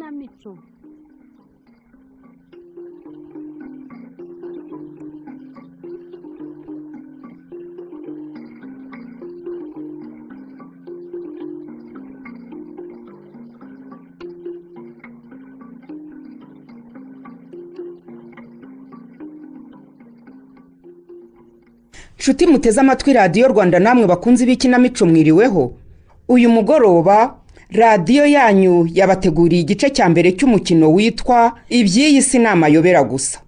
ikinamico. Nshuti muteze amatwi radiyo Rwanda namwe bakunzi b'ikinamico mwiriweho. Uyu mugoroba radiyo yanyu yabateguriye igice cya mbere cy'umukino witwa Iby'iyi si n'amayobera gusa,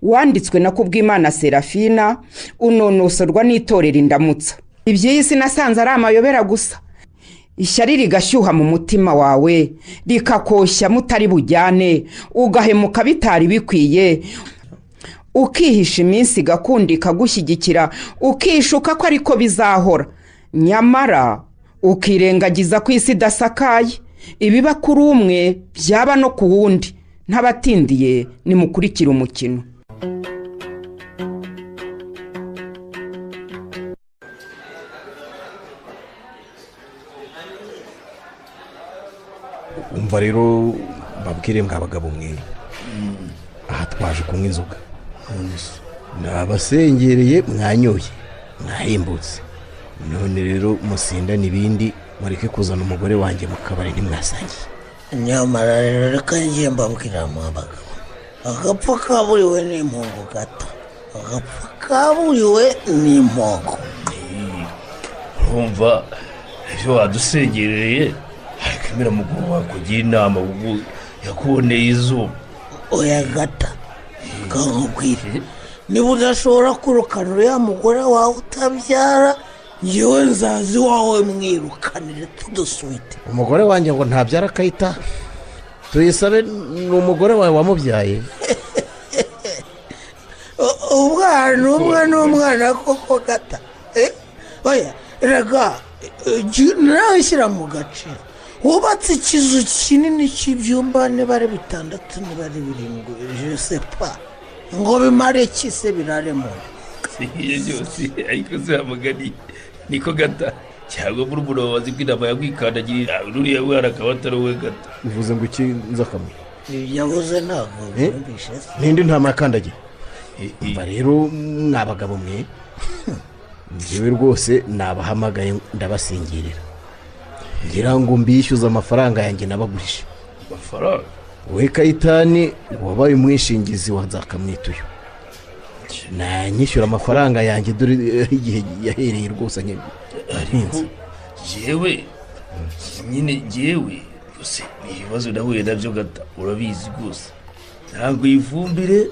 wanditswe na Kubwimana Serafina, unonosorwa n'itorero Indamutsa. Iby'iyi si nasanze ari amayobera gusa, ishyari rigashyuha mu mutima wawe rikakoshya mutari bujyane, ugahemuka bitari bikwiye, ukihisha iminsi gakundi ikagushyigikira, ukishuka ko ariko bizahora, nyamara ukirengagiza ko isi idasakaye, ibiba kuri umwe byaba no ku wundi. Ntabatindiye nimukurikira umukino. Umva rero babwire mwabagabo mwe, aha twaje kunywa inzoga, nabasengereye mwanyoye mwahimbutse, none rero musinda n'ibindi mureke kuzana umugore wanjye mu kabari ntimwasangiye. Nyamara rero reka ngiye mbabwira mwabagabo, agapfa kaburiwe n'impongo gato, agapfa kaburiwe n'impongo. Urumva ibyo wadusengereye ariko imira mugabo wakugira inama ubwo yakuboneye izuba. Oya gata kankubwire, niba udashobora kurukana uriya mugore wawe utabyara, yewe nzazi wawe mwirukanire tudusubite. Umugore wanjye ngo ntabyara akayita tuyisabe, ni umugore wawe wamubyaye. Umwana n'umwana koko gata. Oya rega nawe shyira mu gaciro, wubatse ikizu kinini cy'ibyumba nibare 6 nibare 7 je sais pas ngo bimare kise birare mu iyo byose ariko zamugani niko gata cyangwa muri umurobazi bw'inama yakwikandagirira ruriya mwana akaba atari we gata. Bivuze ngo iki nzakamo yavuze ntabwo byumvishe nindi ntama yakandagira. Umva rero mwabagabo mwe, njyewe rwose nabahamagaye ndabasingirira, ngira ngo mbishyuze amafaranga yanjye nabagurije. Amafaranga? We Kayitani wabaye umwishingizi wa Nzakamwituyo, nanyishyura amafaranga yanjye dore igihe yahereye rwose nyine. Ariko jewe nyine jewe gusa ibibazo nahuye nabyo gata urabizi rwose, ntabwo ifumbire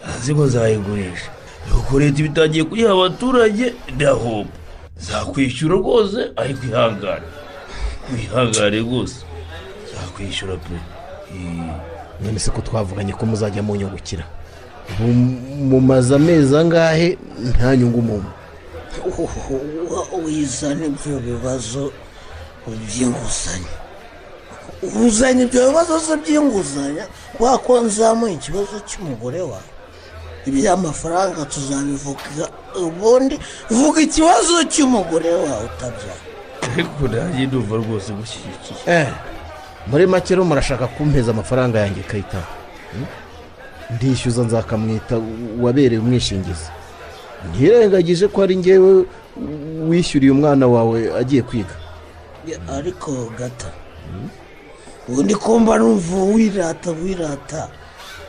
azi ngo nzayigurisha, nuko leta ibitangiye kuyiha abaturage ndahomba, zakwishyura rwose ariko ihangane rwose zakwishyura pe. None se ko twavuganye ko muzajya munyungukira, mumaze amezi angahe nta nyungu mumwe? Wizana ibyo bibazo by'inguzanyo, uzanye ibyo bibazo by'inguzanyo, wako nzamuye ikibazo cy'umugore wawe, iby'amafaranga tuzabivuga ubundi, vuga ikibazo cy'umugore wawe utabyara. Ariko nanjye ndumva rwose gushyigikiye. Muri make rero murashaka kumpeza amafaranga yanjye Kayita, ndishyuza Nzakamwita wabereye umwishingizi, ntirengagije ko ari njyewe wishyuriye umwana wawe agiye kwiga. Ariko gata ubundi kumva numva wirata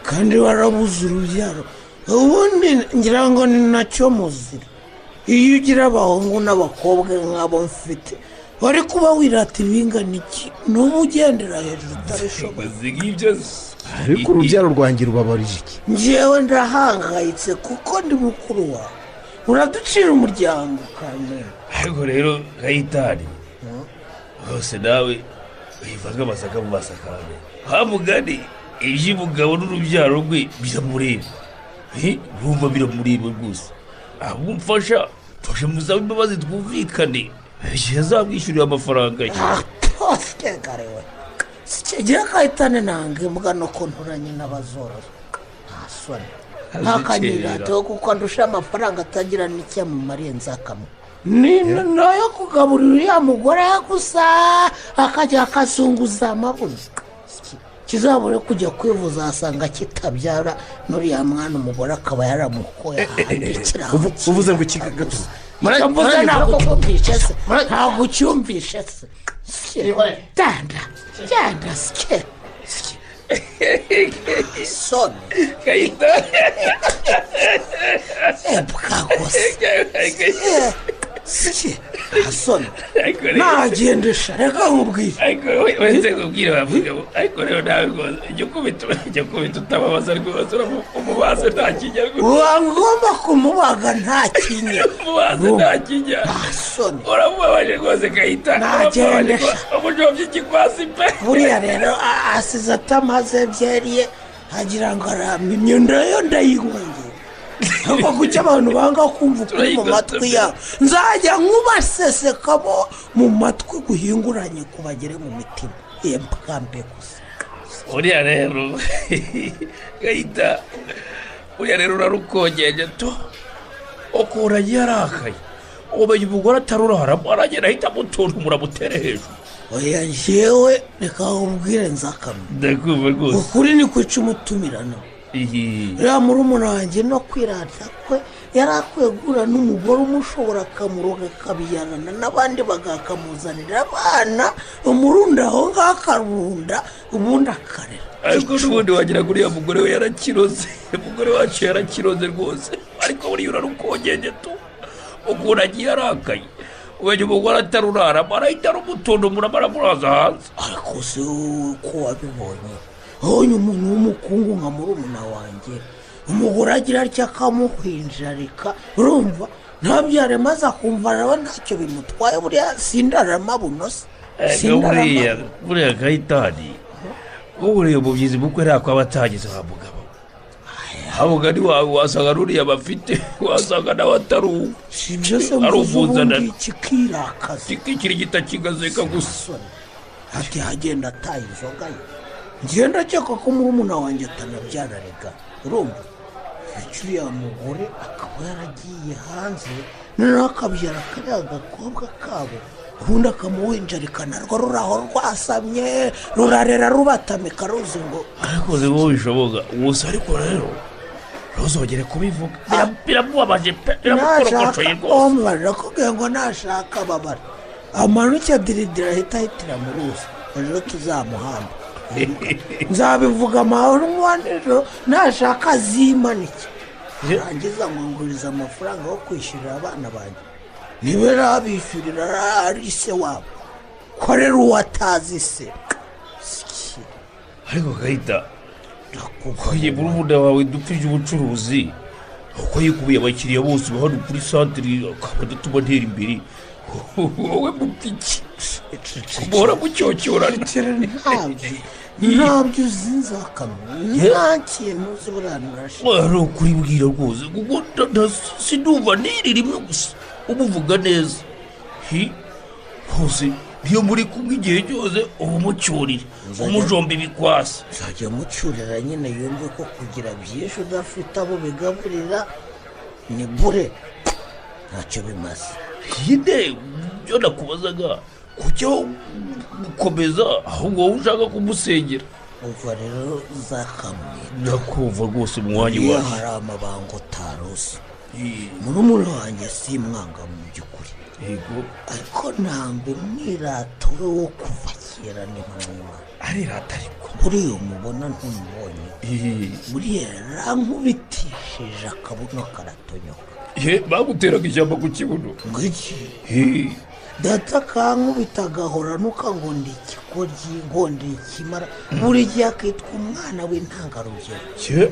kandi warabuze urubyaro, ubundi ngira ngo ni nacyo muzira. Iyo ugira abahungu n'abakobwa nk'abo mfite, wari kuba wirata ibingana iki, n'ubu ugendera hejuru utabishoboye. Ariko urubyaro rwanjye rubabarije iki? Njyewe ndahangayitse kuko ndi mukuru wawe, uraducira umuryango kamere. Ariko rero Kayitani hose nawe wivaga amasaka mu masakame, hamugani iby'umugabo n'urubyaro rwe biramureba, urumva biramureba rwose. Ahubwo mfasha muzabe imbabazi twumvikane, igihe azamwishyurira amafaranga ye. Toskegarewe sikigira Kayitani nange mbwa no konturanye n'abazoroye ntasone ntakanyirato kuko ndusha amafaranga atagira n'icyamumariye Nzakamwe. Ni nayo kugaburira uriya mugore gusa akajya akazunguza amabuze. kizabure kujya kwivuza asanga kitabyara n'uriya mwana umugore akaba yaramukoye uvuze ngo iki gato mvuze ntabwo ucyumvishe se ntabwo ucyumvishe se cyanda sike soni bwagose sike soni nagendesha reka nkubwire ariko wese kubwira bavuga ariko rero nawe rwose ijya kubita utababaza rwose umubaze nta kinya ngomba kumubaga nta kinya umubaze nta kinya soni uramubabaje rwose Kayitana nagendesha umujomba ikikwasi pe buriya rero asize atamaze byeriye agira ngo aramye imyenda yo ndayihungiye ntabwo kuki abantu banga kumva ukuri mu matwi yabo nzajya nkubasesekamo mu matwi guhinguranye kubagere mu mitima mbwambe gusa uriya rero Kayita uriya rero urarukongeje to ukura yarakaye ubumenyi umugore ataruraramo aragenda ahita amutora muramutere hejuru oya njyewe reka nkubwire nzakamye ndakumva rwose ukuri ni kwica umutumirano rero murumuna wanjye no kwirata kwe yari akwiye guhura n'umugore umushobora akamuroga akabiyarana n'abandi bagakamuzanira abana umurunda aho ngaho akarunda ubundi akarera ariko n'ubundi wagira ngo uriya mugore we yarakiroze umugore wacu yarakiroze rwose ariko buriya urarukongeje tu ukuntu agiye arakaye umenye umugore ataruraramo arahita arumutondomura baramuraza hanze ariko se ko wabibonye abonye umuntu w'umukungu nka murumuna wanjye umugore agira atya akamuhwinjarika urumva ntabyare maze akumva nawe ntacyo bimutwaye buriya sindarama bunose buriya Kayitani buriya umubyizi bukwe ntabwo aba atagize wa mugabo habugani wawe wasanga n'uriya bafite wasanga nawe atari uwo si ibyo se ubundi kikirakaza kikirigita kigazeka gusa ati hagenda ataye inzoga ye ngenda cyaka ko murumuna wanjye atanabyara rega urumva uriya mugore akaba yaragiye hanze noneho akabyara kariya gakobwa kabo ubundi akamuwinjarika narwo ruraho rwasamye rurarera rubatamika ruzi ngo ariko wowe bishoboka gusa ariko rero ntuzongere kubivuga biramubabaje pe biramukorokocoye rwose barakubwiye ngo nashaka babara amanuke diridira ahita ahitira mu ruzi ejo tuzamuhamba nzabivuga amahoro nijoro nashaka azimanike arangiza ngunguriza amafaranga yo kwishyurira abana banjye niba rabishyurira ari se wabo ko rero uwatazi se ariko Kayita ukoye murumuna wawe dupfije ubucuruzi uko yikubiye abakiriya bose hano kuri santire akaba adatuma ntera imbere wowe mupiki kumuhora mucyocyorana ntabyo uzi nzakamenya nta kintu uzi buriya nurashe ari ukuri bwira rwose kuko sinumva n'iri rimwe gusa umuvuga neza hose niyo muri kumwe igihe cyose uba umucyurire umujomba ibikwasi nzajya mucyurira nyine yumve ko kugira byinshi udafite abo bigaburira ni bure ntacyo bimaze yide byo nakubazaga kujya gukomeza ahubwo wowe ushaka kumusengera umva rero zakamwe ndakumva rwose umwanya wawe hari amabanga utaruzi murumuna wanjye si mwanga mu by'ukuri ariko ntabwo umwirato we wo kuva kera ni mwiza arirata ariko buriya umubona ntumubonye buriya yarankubitishije akabuno karatonyoka baguteraga ishyamba ku kibuno ngiki data kankubita agahora nuka ngo ndi ikigoryi ngo ndi ikimara buri gihe akitwa umwana w'intangarugero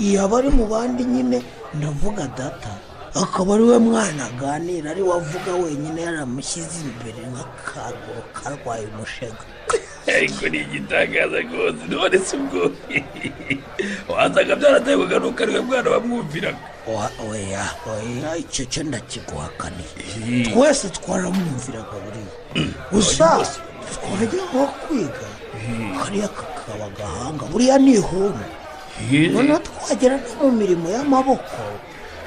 iyo aba ari mu bandi nyine ndavuga data akaba ari we mwana aganira ari we avuga wenyine yaramushyize imbere nk'akaguru karwaye umushega ariko ni igitangaza rwose none si ubwo wasanga byarateguka nuko ari we mwana bamwumviraga oya icyo cyo ndakiguhakaniye twese twaramwumviraga buriya gusa twajya nko kwiga kariya kakaba agahanga buriya ni ihumbi noneho twagera no mu mirimo y'amaboko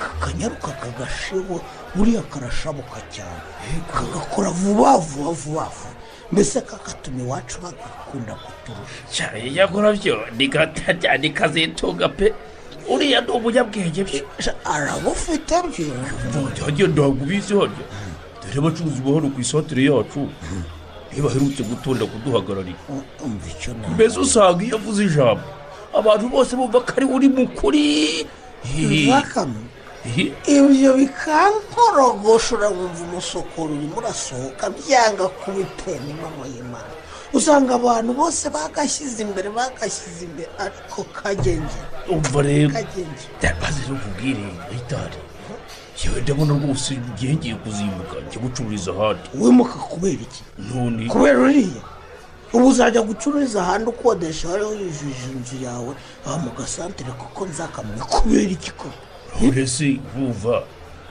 kakanyaruka kagashibo buriya karashabuka cyane kagakora vuba vuba vuba vuba mbese kakatuma iwacu bagakunda kuturusha cyane yakora byo ni gata cyane kazitunga pe uriya ni umunyabwenge byo arabufite byo hagiye ntabwo ubizi hano dore abacuruzi ba hano ku isantere yacu ntibaherutse gutonda kuduhagararira umva icyo nawe mbese usanga iyo avuze ijambo abantu bose bumva ko ari uri mukuri Bakame ibyo bikankorogoshora wumva umusokoro urimo urasohoka byanga kubitema impamo y'Imana usanga abantu bose bagashyize imbere ariko kagenge umva rero kagenge maze rero kubwire itari yewe ndabona rwose ngiye kuzimuka njya gucururiza ahandi wimuka kubera iki none kubera uriya ubu uzajya gucururiza ahandi ukodesha hariho yujuje inzu yawe mu gasantere kuko nzakamenya kubera iki ko mbese vuba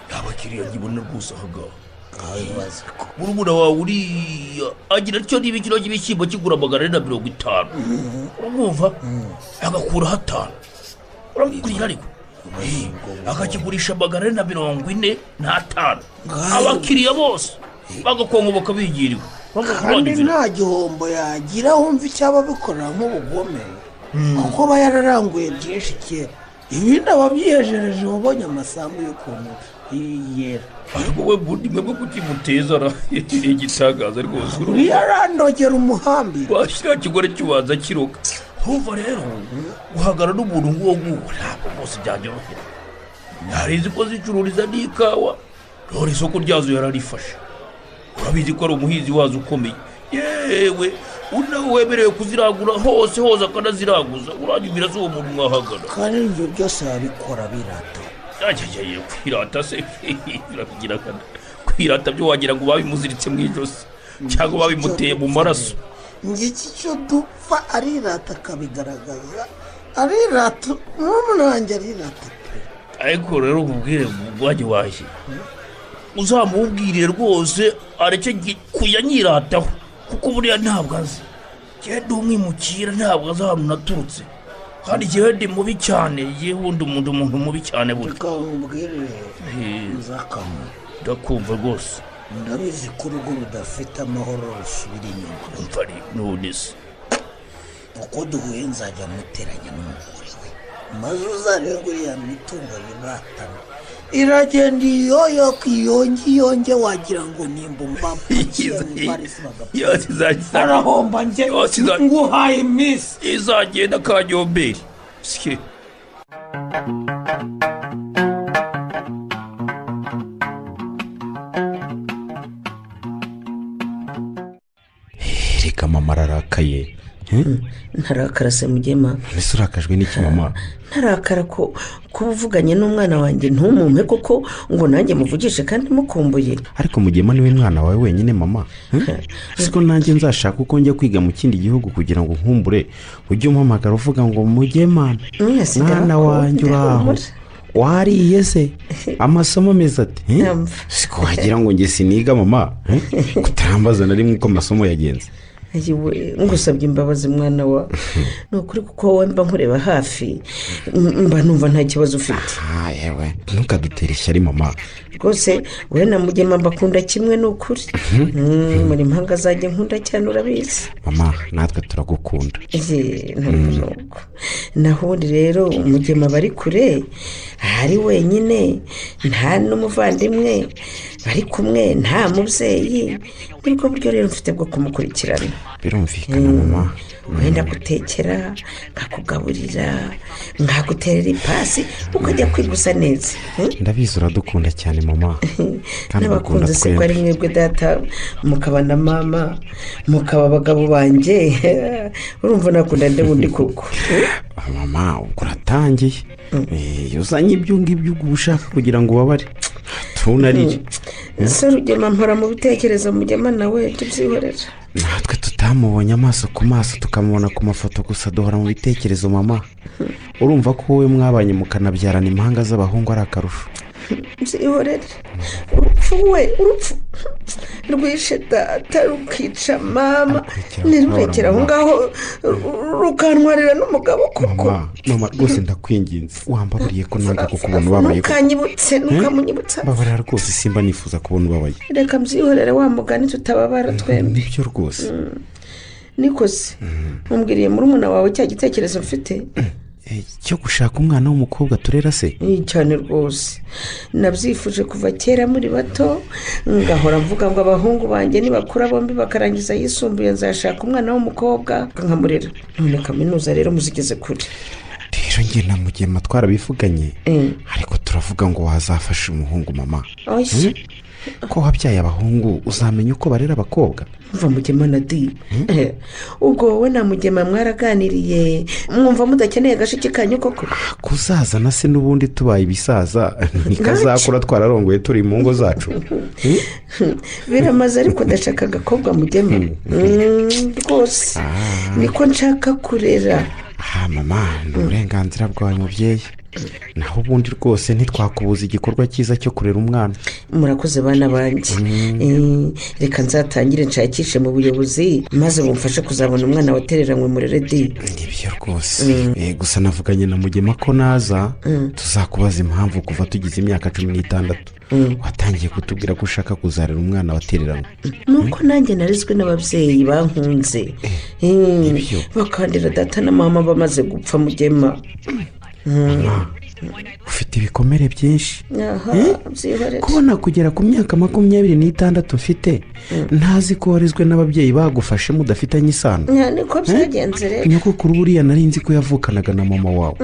nta bakiriya nkibona rwose ahagaha nkabibaza ko murumuna wawe uriya agira atyo niba ikiro cy'ibishyimbo kigura 450 urumva agakuraho 5 uramubwira ariko akakigurisha 445 abakiriya bose bagakongoboka bigiriwe kandi nta gihombo yagira wumva icyaba bikorera nk'ubugome kuko aba yararanguye byinshi kera ibindi ababyiyejereje wabonye amasambu y'ukuntu yera ariko we bundi mwebwe kutimuteza igitangaza rwose uriya arandogera umuhambi washyira kigore cy'ubanza kiroga urumva rero guhagara n'umuntu nk'uwo nguwo ntabwo bose byanyorohera narizi ko zicururiza n'ikawa none isoko ryazo yararifashe urabizi ko ari umuhinzi wazo ukomeye yewe unawe wemerewe kuziragura hose akanaziraguza uranyumira z'uwo muntu mwahagana kandi ibyo byose yabikora birata yajyaye kwirata se birabigira kana kwirata byo wagira ngo babimuziritse mu ijosi cyangwa babimuteye mu maraso ngiki cyo dupfa arirata akabigaragaza arirata n'umunange arirata ariko rero ububwire bwajye washye uzamubwirire rwose areke kuyanyirataho kuko buriya ntabwo azi genda umwimukira ntabwo azi ahantu naturutse kandi igihe ndi mubi cyane yewe umuntu mubi cyane burya reka nkubwire nzakama ndakumva rwose ndabizi ko urugo rudafite amahoro rusubira inyuma umva ari none se uko duhuye nzajya muteranya n'umugore we maze uzarebe uriya mitungo yiratana iragenda iyonge wagira ngo nimba arahomba njye nguhaye iminsi izagenda kanyomberi sike reka mama ararakaye ntarakara se mugema mbese urakajwe n'iki mama ntarakara ko uvuganye n'umwana wanjye ntumumpe kuko ngo nanjye muvugishe kandi mukumbuye ariko mugema niwe mwana wawe wenyine mama siko nanjye nzashaka uko njya kwiga mu kindi gihugu kugira ngo nkumbure ujye umpamagara uvuga ngo mugema mwana wanjye uraho wariye se amasomo meza ati siko wagira ngo njye siniga mama kutarambaza na rimwe uko amasomo yagenze ngusabye imbabazi mwana wa ni ukuri kuko wowe mba nkureba hafi mba numva nta kibazo ufite yewe ntukadutere ishyari mama rwose wowe na mugema mbakunda kimwe ni ukuri muri mpanga azajya nkunda cyane urabizi mama natwe turagukunda nuko naho ubundi rero umugema bari kure ari wenyine nta n'umuvandimwe bari kumwe nta mubyeyi nibwo buryo rero mfite bwo kumukurikirana birumvikana mama wenda gutekera nkakugaburira nkaguterera ipasi ukajya kwigusa neza ndabizi uradukunda cyane mama n'abakunze se ko ari mwebwe data mukaba na mama mukaba abagabo banjye urumva nakunda undi koko mama ubwo uratangiye uzanye ibyo ngibyo uba ushaka kugira ngo ubabare tunarire ese rugema mpora mu bitekerezo mugema nawe tubyihorera natwe tutamubonye amaso ku maso tukamubona ku mafoto gusa duhora mu bitekerezo mama urumva ko wowe mwabanye mukanabyarana impanga z'abahungu ari akarusho byihorere urupfu rwishe data rukica mama ntirurekere aho ngaho rukantwarira n'umugabo koko. mama rwose ndakwinginze wambabariye ko nanga kukubona ubabaye. ntukamunyibutsa mbabarira rwose simba nifuza kubona ubabaye. reka mbyihorere wa mugani tutababara twembi. nibyo rwose. nikoze umbwiriye murumuna wawe cya gitekerezo mfite cyo gushaka umwana w'umukobwa turera se? cyane rwose nabyifuje kuva kera muri bato ngahora mvuga ngo abahungu banjye nibakura bombi bakarangiza yisumbuye nzashaka umwana w'umukobwa nkamurera. none kaminuza rero muzigeze kure. rero njye na Mugema twarabivuganye ariko turavuga ngo wazafasha umuhungu mama. ko wabyaye abahungu uzamenya uko barera abakobwa. mva Mugema na di ubwo wowe na Mugema mwaraganiriye mwumva mudakeneye agashiki kanyu koko? kuzaza na se n'ubundi tubaye ibisaza nikazakura twararongoye turi mu ngo zacu. biramaze ariko ndashaka agakobwa Mugema rwose niko nshaka kurera. mama ni uburenganzira bwawe mubyeyi naho ubundi rwose ntitwakubuza igikorwa cyiza cyo kurera umwana. murakoze bana banjye. reka nzatangire nshakishe mu buyobozi maze bumfashe kuzabona umwana watereranywe murere di. nibyo rwose. gusa navuganye na Mugema ko naza tuzakubaza impamvu kuva tugize imyaka 16 watangiye kutubwira ko ushaka kuzarera umwana watereranywe. nuko nanjye narizwe n'ababyeyi bankunze bakandira data na mama bamaze gupfa Mugema. ufite ibikomere byinshi. byihorere kubona kugera ku myaka 26 ufite ntazi ko warizwe n'ababyeyi bagufashe mudafitanye isano. niko byagenze rero. nyogokuru buriya nari nzi ko yavukanaga na mama wawe.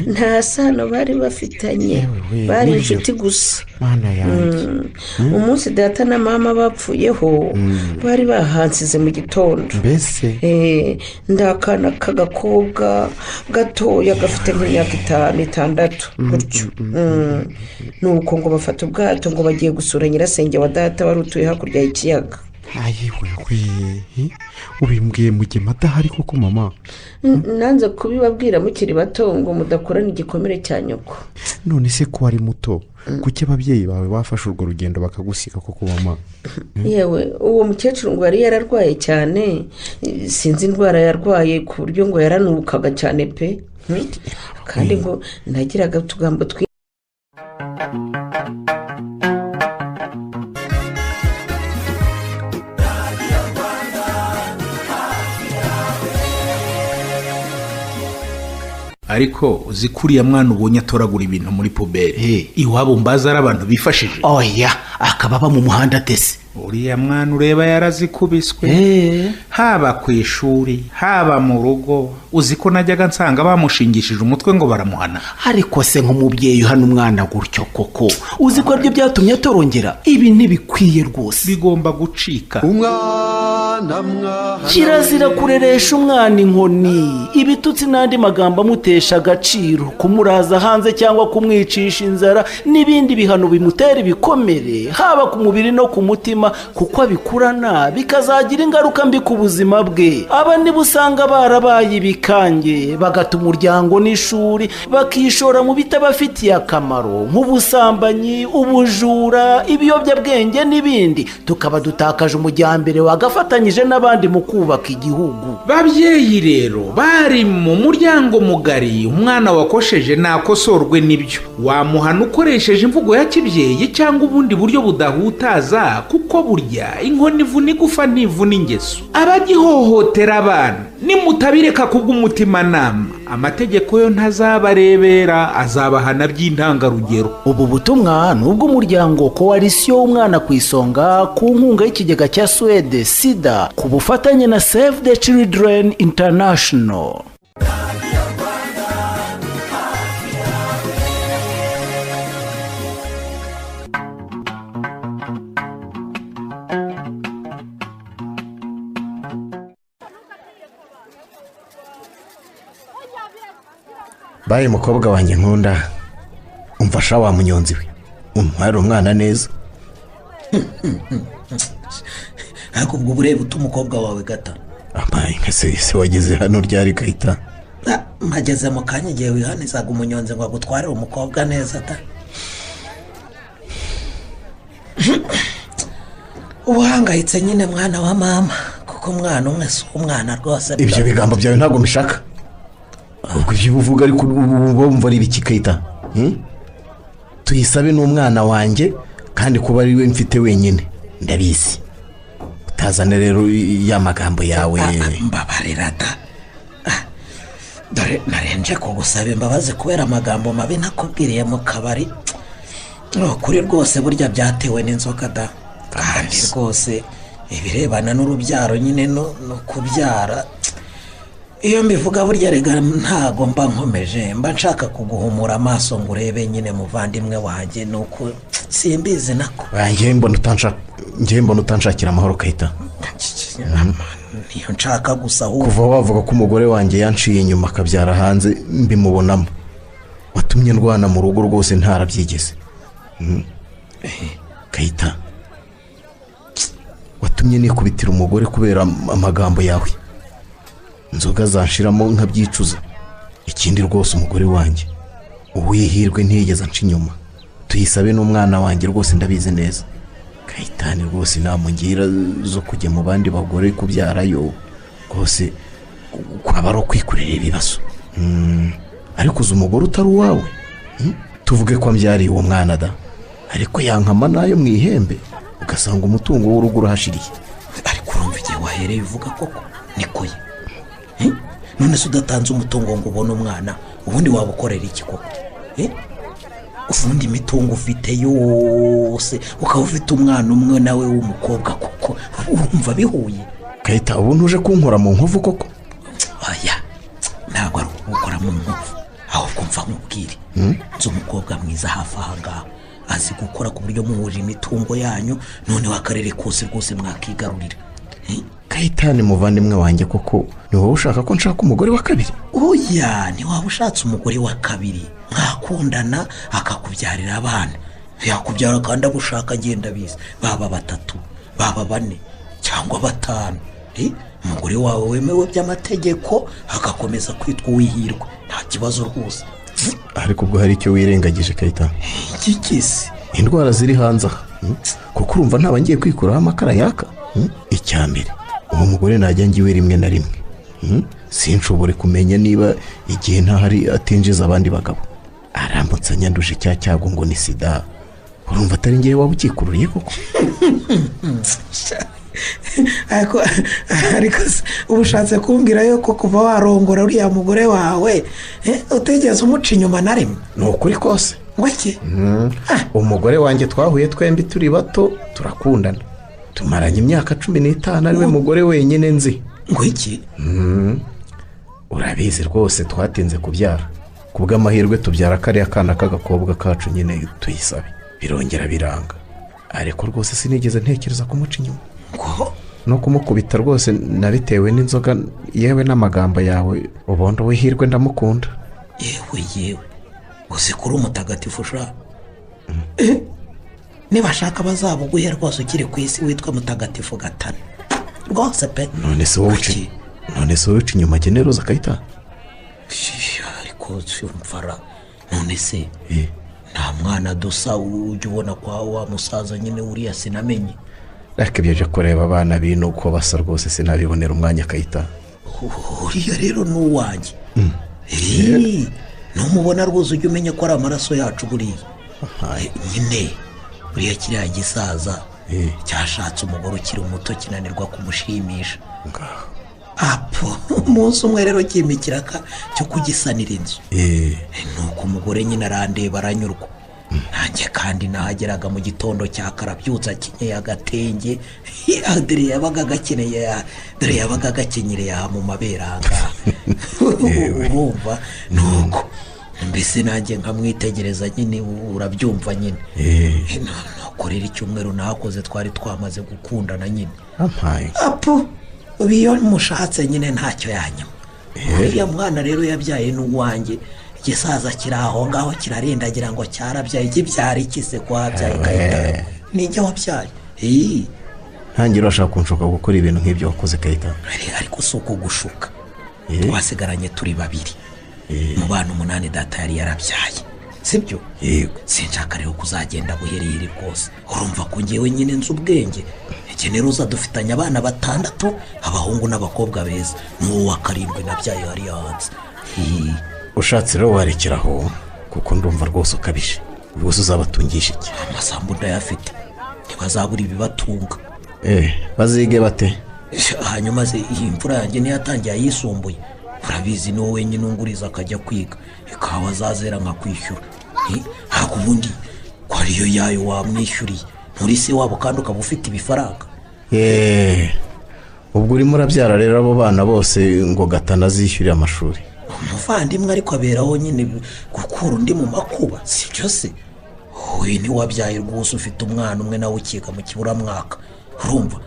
nta sano bari bafitanye bari inshuti gusa. mana yanjye. umunsi data na mama bapfuyeho bari bahansize mu gitondo. mbese ndakana k'agakobwa gatoya gafite nk'imyaka 5-6 gutyo. nuko ngo bafata ubwato ngo bagiye gusura nyirasenge wa data wari utuye hakurya y'ikiyaga. ayiwewe ubimbwiye Mugema adahari koko mama? nanze kubibabwira mukiri bato ngo mudakorana igikomere cya nyoko. none se ko wari muto kuki ababyeyi bawe bafashe urwo rugendo bakagusiga koko mama? yewe uwo mukecuru ngo yari yararwaye cyane sinzi indwara yarwaye ku buryo ngo yaranukaga cyane pe. kandi ngo nagiraga utugambo ariko uzi kuriya mwana ubonye atoragura ibintu muri puberi iwabo mbaza ari abantu bifashije. oya akaba aba mu muhanda atese. uriya mwana ureba yarazikubiswe haba ku ishuri haba mu rugo. uzi ko najyaga nsanga bamushingishije umutwe ngo baramuhana. ariko se nk'umubyeyi uhana umwana gutyo koko uzi ko aribyo byatumye atorongera? ibi ntibikwiye rwose, bigomba gucika. kirazira kureresha umwana inkoni, ibitutsi n'andi magambo amutesha agaciro, kumuraza hanze cyangwa kumwicisha inzara n'ibindi bihano bimutera ibikomere haba ku mubiri no ku mutima, kuko abikurana bikazagira ingaruka mbi ku buzima bwe. aba nibo usanga barabaye ibikange bagata umuryango n'ishuri bakishora mu bitabafitiye akamaro nk'ubusambanyi, ubujura, ibiyobyabwenge n'ibindi, tukaba dutakaje umujyambere wagafatanyije n'abandi mu kubaka igihugu. babyeyi rero bari mu muryango mugari, umwana wakosheje nakosorwe n'ibyo, wamuhana ukoresheje imvugo ya kibyeyi cyangwa ubundi buryo budahutaza, kuko burya inkoni ivuna igufa ntivuna ingeso. abagihohotera abana nimutabireka kubw'umutimanama, amategeko yo ntazabarebera, azabahana by'intangarugero. ubu butumwa ni ubw'umuryango Coalition w'umwana ku isonga ku nkunga y'ikigega cya Suède SIDA ku bufatanye na Save the Children International. baye mukobwa wanjye nkunda, umfasha wa munyonzi we untwara umwana neza. ariko ubwo burebe uta umukobwa wawe gata. amaye nka se wageze hano ryari Kayita? mpageze mu kanya igihe wihanizaga umunyonzi ngo agutwarire umukobwa neza ta. uhangayitse nyine mwana wa mama kuko umwana umwe si umwana rwose. ibyo bigambo byawe ntabwo mbishaka. ubwo ibyo uvuga ariko wumva ari ibiki Kayita? Tuyisabe n'umwana wanjye kandi kuba ari we mfite wenyine ndabizi. Utazane rero ya magambo yawe. Mbabarira da. Dore narenje kugusaba imbabazi kubera amagambo mabi nakubwiriye mu kabari. Kuri rwose burya byatewe n'inzoka da. Kandi rwose ibirebana n'urubyaro nyine no kubyara, iyo mbivuga burya rega ntago mba nkomeje, mba nshaka kuguhumura amaso ngo urebe nyine muvandimwe wanjye, nuko simbizi nako. Njye mbona utanshakira amahoro Kayita. Niyo nshaka gusa kuva wavuga ko umugore wanjye yanciye inyuma akabyara hanze mbimubonamo. Watumye ndwana mu rugo rwose ntarabyigeze. Kayita, watumye nikubitira umugore kubera amagambo yawe. Inzoga zanshiramo nkabyicuza. Ikindi rwose umugore wanjye uwihirwe ntiyigeze anca inyuma. Tuyisabe n'umwana wanjye rwose ndabizi neza. Kayitani rwose namungira zo kujya mu bandi bagore kubyarayo rwose kwaba ari kwikurira ibibazo. Ariko uzi umugore utari uwawe, tuvuge ko ambyariye uwo mwana da, ariko yankama nayo mu ihembe ugasanga umutungo w'urugo urahashiriye. Ariko urumva igihe wahereye uvuga koko niko ye. None se udatanze umutungo ngo ubone umwana ubundi wabukorera iki koko? Ufundi imitungo ufite yose ukaba ufite umwana umwe nawe w'umukobwa koko urumva bihuye? Kayita, ubu ntuje kunkora mu nkovu koko? Oya, ntabwo ari ukukora mu nkovu, ahubwo mva nkubwire. Nzi umukobwa mwiza hafi aha ngaha azi gukora ku buryo muhuje imitungo yanyu, noneho akarere kose rwose mwakigarurira. Kayitani muvandimwe wanjye koko ni wowe ushaka ko nshaka umugore wa kabiri? Oya, ni waba ushatse umugore wa kabiri mwakundana akakubyarira abana, yakubyara kandi abushaka agenda biza, baba 3 baba 4 cyangwa 5. Umugore wawe wemewe by'amategeko akakomeza kwitwa Uwihirwe, nta kibazo rwose. Ariko ubwo hari icyo wirengagije Kayita. Ikikisi indwara ziri hanze aha, kuko urumva ntaba ngiye kwikuraho amakara yaka. Icyambere uwo mugore najya ngiwe rimwe na rimwe, sinshobore kumenya niba igihe ntahari atinjiza abandi bagabo. Arambutse anyanduje cya cyago ngo ni sida, urumva atari ngiye waba ukikururiye koko? ariko ubushatse kumbwira yuko kuva warongora uriya mugore wawe utegeze umuca inyuma na rimwe? Ni ukuri kose. Ngo iki? Umugore wanjye twahuye twembi turi bato turakundana, tumaranye imyaka 15 ariwe mugore wenyine nzi. Ngo iki? Urabizi rwose twatinze kubyara, kubw'amahirwe tubyara kariya kana k'agakobwa kacu nyine Tuyisabe, birongera biranga. Ariko rwose sinigeze ntekereza kumuca inyuma no kumukubita rwose, nabitewe n'inzoga yewe n'amagambo yawe. Ubundi Uwihirwe ndamukunda. Yewe uzi kuri umutagatifu sha. Niba shaka bazabuguhe rwose ukiri ku isi witwa mutagatifu Gatana rwose pe. None se wowe uca inyuma generoza Kayita? Ariko cyumfara, none se nta mwana dusa ujya ubona kwa wa musaza nyine uriya sinamenye? Ariko ibyo byo kureba abana bino uko basa rwose sinabibonera umwanya Kayita. Uriya rero ni uwanjye. Numubona rwose ujya umenya ko ari amaraso yacu buriya. Nyine buriya kiriya gisaza cyashatse umugore ukiri muto kinanirwa kumushimisha. Umunsi umwe rero kimikiraka cyo kugisanira inzu. Nuko umugore nyine arandeba aranyurwa. Nanjye kandi nahageraga mu gitondo cya karabyutsa kinyeye agatenge, dore yabaga gakenyereye mu maberanga. Urumva nuko mbese nanjye nkamwitegereza nyine, urabyumva nyine. Nakorera icyumweru nakoze twari twamaze gukundana nyine. Ubiyo mushatse nyine ntacyo yanyuma. Uriya mwana rero yabyaye n'uwanjye, igisaza kiri aho ngaho kirarindagira ngo cyarabyaye. Kibyara ikise kwabyaye Kayita? Nijye wabyaye. Ntangira urashaka kunshuka gukora ibintu nk'ibyo wakoze Kayita? Ariko si uko gushuka, twasigaranye turi 2 mu bana 8 data yari yarabyaye, sibyo? Sinshaka rero kuzagenda buheriheri rwose. Urumva ko ngewe nyine nzi ubwenge, generoza dufitanye abana 6 abahungu n'abakobwa beza n'uwo wa 7 nabyaye hariya hanze. ushatse rero warekeraho kuko ndumva rwose ukabije rwose uzabatungisha iki? Amasambu ndayafite ntibazabura ibibatunga. bazige bate? Hanyuma se iyi mfura yanjye niyatangiye ayisumbuye urabizi no wenyine unguriza akajya kwiga ikawa zazera nka kwishyura. Hako ubundi ko ariyo yayo wamwishyuriye muri se wabo kandi ukaba ufite ibifaranga. ubwo urimo urabyara rero abo bana bose ngo gatana zishyurira amashuri. Umuvandimwe ariko aberaho nyine gukura undi mu makuba sibyo se? Wowe ni wabyaye rwose ufite umwana umwe nawe ukiga mu kiburamwaka urumva,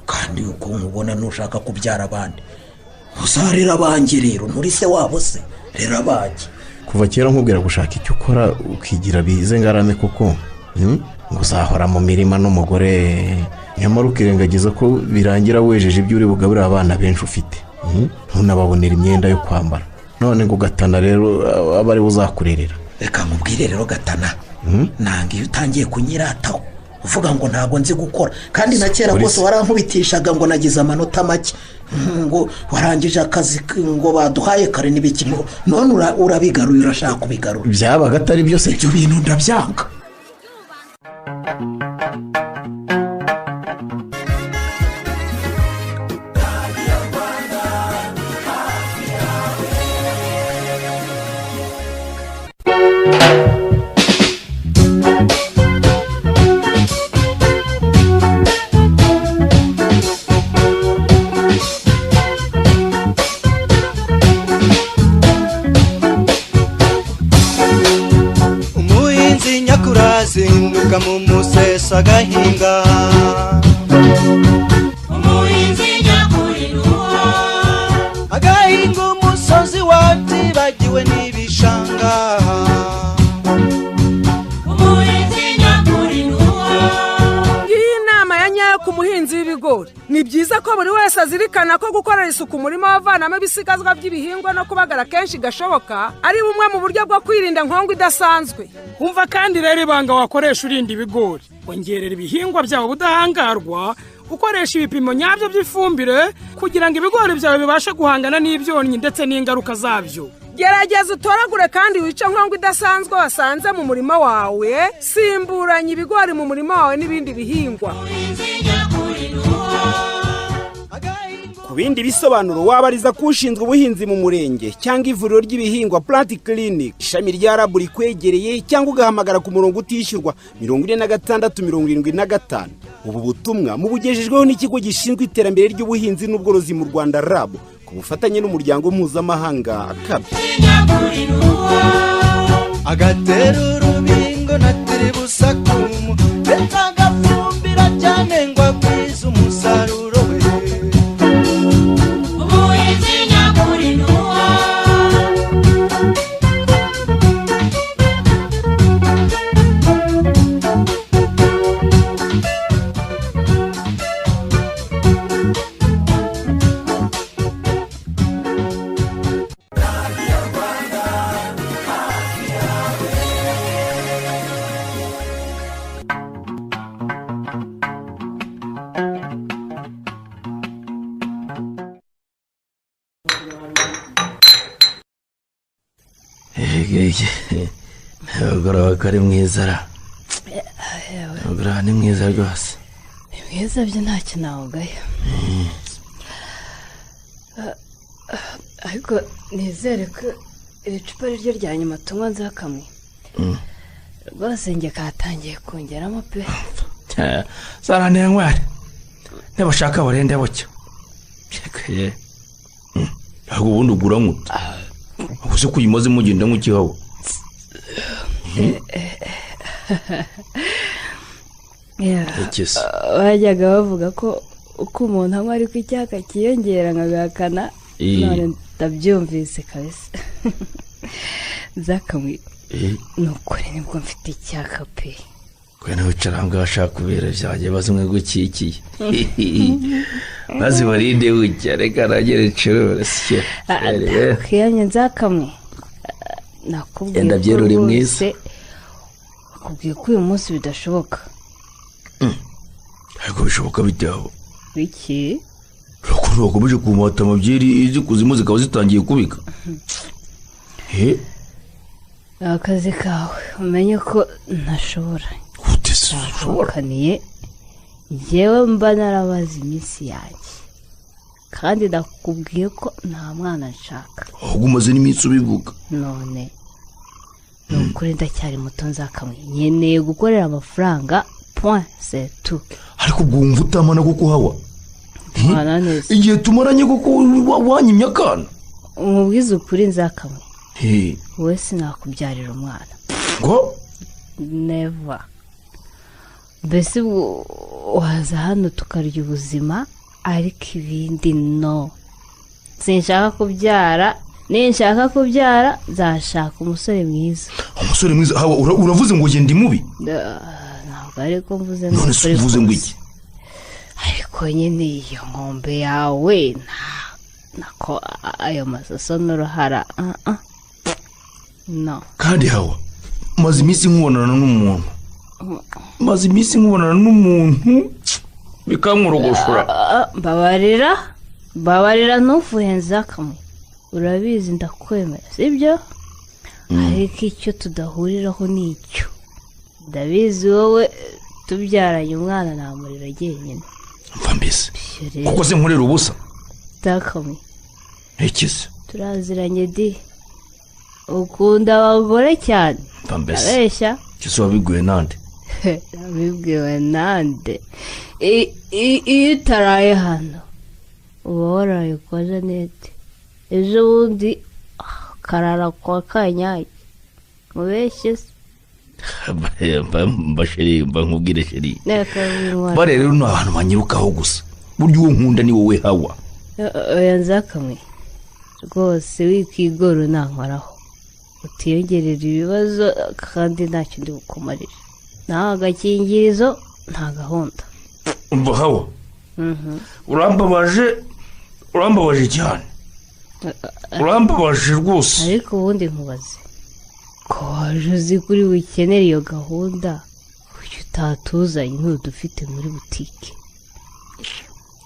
kandi uko nkubona nushaka kubyara abandi uzarera abanjye rero muri se wabo se rera abanjye. Kuva kera nkubwira gushaka icyo ukora ukigira bize ngarame kuko ngo uzahora mu mirima n'umugore nyamara ukirengagiza ko birangira wejeje ibyo uri bugaburira abana benshi ufite ntunababonera imyenda yo kwambara none ngo gatana rero abari uzakurerera. Reka nkubwire rero gatana nanga iyo utangiye kunyirataho uvuga ngo ntago nzi gukora kandi na kera rwose warankubitishaga ngo nagize amanota make ngo warangije akazi ngo baduhaye kare n'ibiki none urabigaruye urashaka kubigarura. Byabaga atari byose ibyo bintu ndabyanga. zinduka mu musesa gahinga umuhinzi nyakurinuwa agahinga umusozi watibagiwe n'ibishanga umuhinzi nyakurinuwa. Iyi nama ya nyayo ku muhinzi w'ibigori ni byiza ko buri wese azirikana ko gukorera isuku umurima wavanamo ibisigazwa by'ibihingwa no kubagara kenshi gashoboka ari bumwe mu buryo bwo kwirinda nkongo idasanzwe. Umva kandi rero ibanga wakoresha urinda ibigori wongerera ibihingwa byawe ubudahangarwa ukoresha ibipimo nyabyo by'ifumbire kugira ngo ibigori byawe bibashe guhangana n'ibyonnyi ndetse n'ingaruka zabyo. Gerageza utoragure kandi wice nkongo idasanzwe wasanze mu murima wawe, simburanya ibigori mu murima wawe n'ibindi bihingwa. Ku bindi bisobanuro wabariza kushinzwe ubuhinzi mu murenge cyangwa ivuriro ry'ibihingwa Plant Clinic ishami rya RAB rikwegereye cyangwa ugahamagara ku murongo utishyurwa 4675. Ubu butumwa mubugejejweho n'ikigo gishinzwe iterambere ry'ubuhinzi n'ubworozi mu Rwanda RAB ku bufatanye n'umuryango mpuzamahanga ACAB. Agatera urubingo na tiribusakumu betagafumbira cyane ngo agwize umusaruro we. Ugura kari mwiza ra. Ugura ni mwiza rwose. Ni mwiza byo ntacyo nawugaya. Ariko nizere ko iri cupa ryo rya nyuma tunywa nzakamwe. Rwose njye katangiye kongeramo pe. Sara ntengware. Nebashaka barende bucyo. Cyekeye. Ahubwo ubundi ugura nkute. Ubuse kuyimaze mugenda nk'ikihawo. Bajyaga bavuga ko uko umuntu anywa ariko icyaka kiyongera nkagakana none ndabyumvise kabisa. Nzakamwe nukuri nibwo mfite icyaka pe. Kwena wicaranga bashaka kubera byaje bazumwe gukikiye. Bazi barinde ujya reka ragere cyose. Kiyanye nzakamwe. Nakubwiye ndabyeruri mwiza. Kubwiye ko uyu munsi bidashoboka. ariko bishoboka bitaho biki ukuntu bakomeje kumata amabyeri izi kuzimu zikaba zitangiye kubika akazi kawe umenye ko ntashobora ushobokaniye yewe mba narabaze iminsi yanjye kandi ndakubwiye ko nta mwana nshaka ahubwo umaze n'iminsi ubivuga none ni ukuri ndacyari muto nzakamwe nkeneye gukorera amafaranga point c'est tout ariko ubwo wumva utamana kuko hawa igihe tumaranye kuko wanyimye akana umubwiza ukuri nzakamwe wowe sinakubyarira umwana ngo never mbese waza hano tukarya ubuzima ariko ibindi no sinshaka kubyara ninshaka kubyara nzashaka umusore mwiza hawa uravuze ngo ndi mubi ntabwo ariko mvuze none se uvuze ngo iki ariko nyine iyo nkombe yawe nako ayo masaso n'uruhara no kandi hawa maze iminsi nkubonana n'umuntu bikamworogoshora mbabarira ntufuhenza kamwe urabizi ndakwemera sibyo ariko icyo tudahuriraho ni icyo ndabizi wowe tubyaranye umwana namurira jyenyine mva mbese kuko se nkorera ubusa ndakamwe ikize turaziranye di ukunda abagore cyane mva mbese abeshya kise wabibwiwe nande wabibwiwe nande iyo utaraye hano uba waraye kwa Jeannette ejo bundi karara kwa Kanyayi mubeshye se mba nkubwire sheri bare rero ni abantu banyirukaho gusa burya uwo nkunda ni wowe hawa oya nzakamwe rwose wikigoro nankoraho utiyongerera ibibazo kandi ntacyo ndi bukumarire nta agakingirizo nta gahunda umva hawa urambabaje cyane urambabaje rwose ariko ubundi nkubaze ko waje uzi kuri wikenera iyo gahunda kuki utatuzanye ntudufite muri butike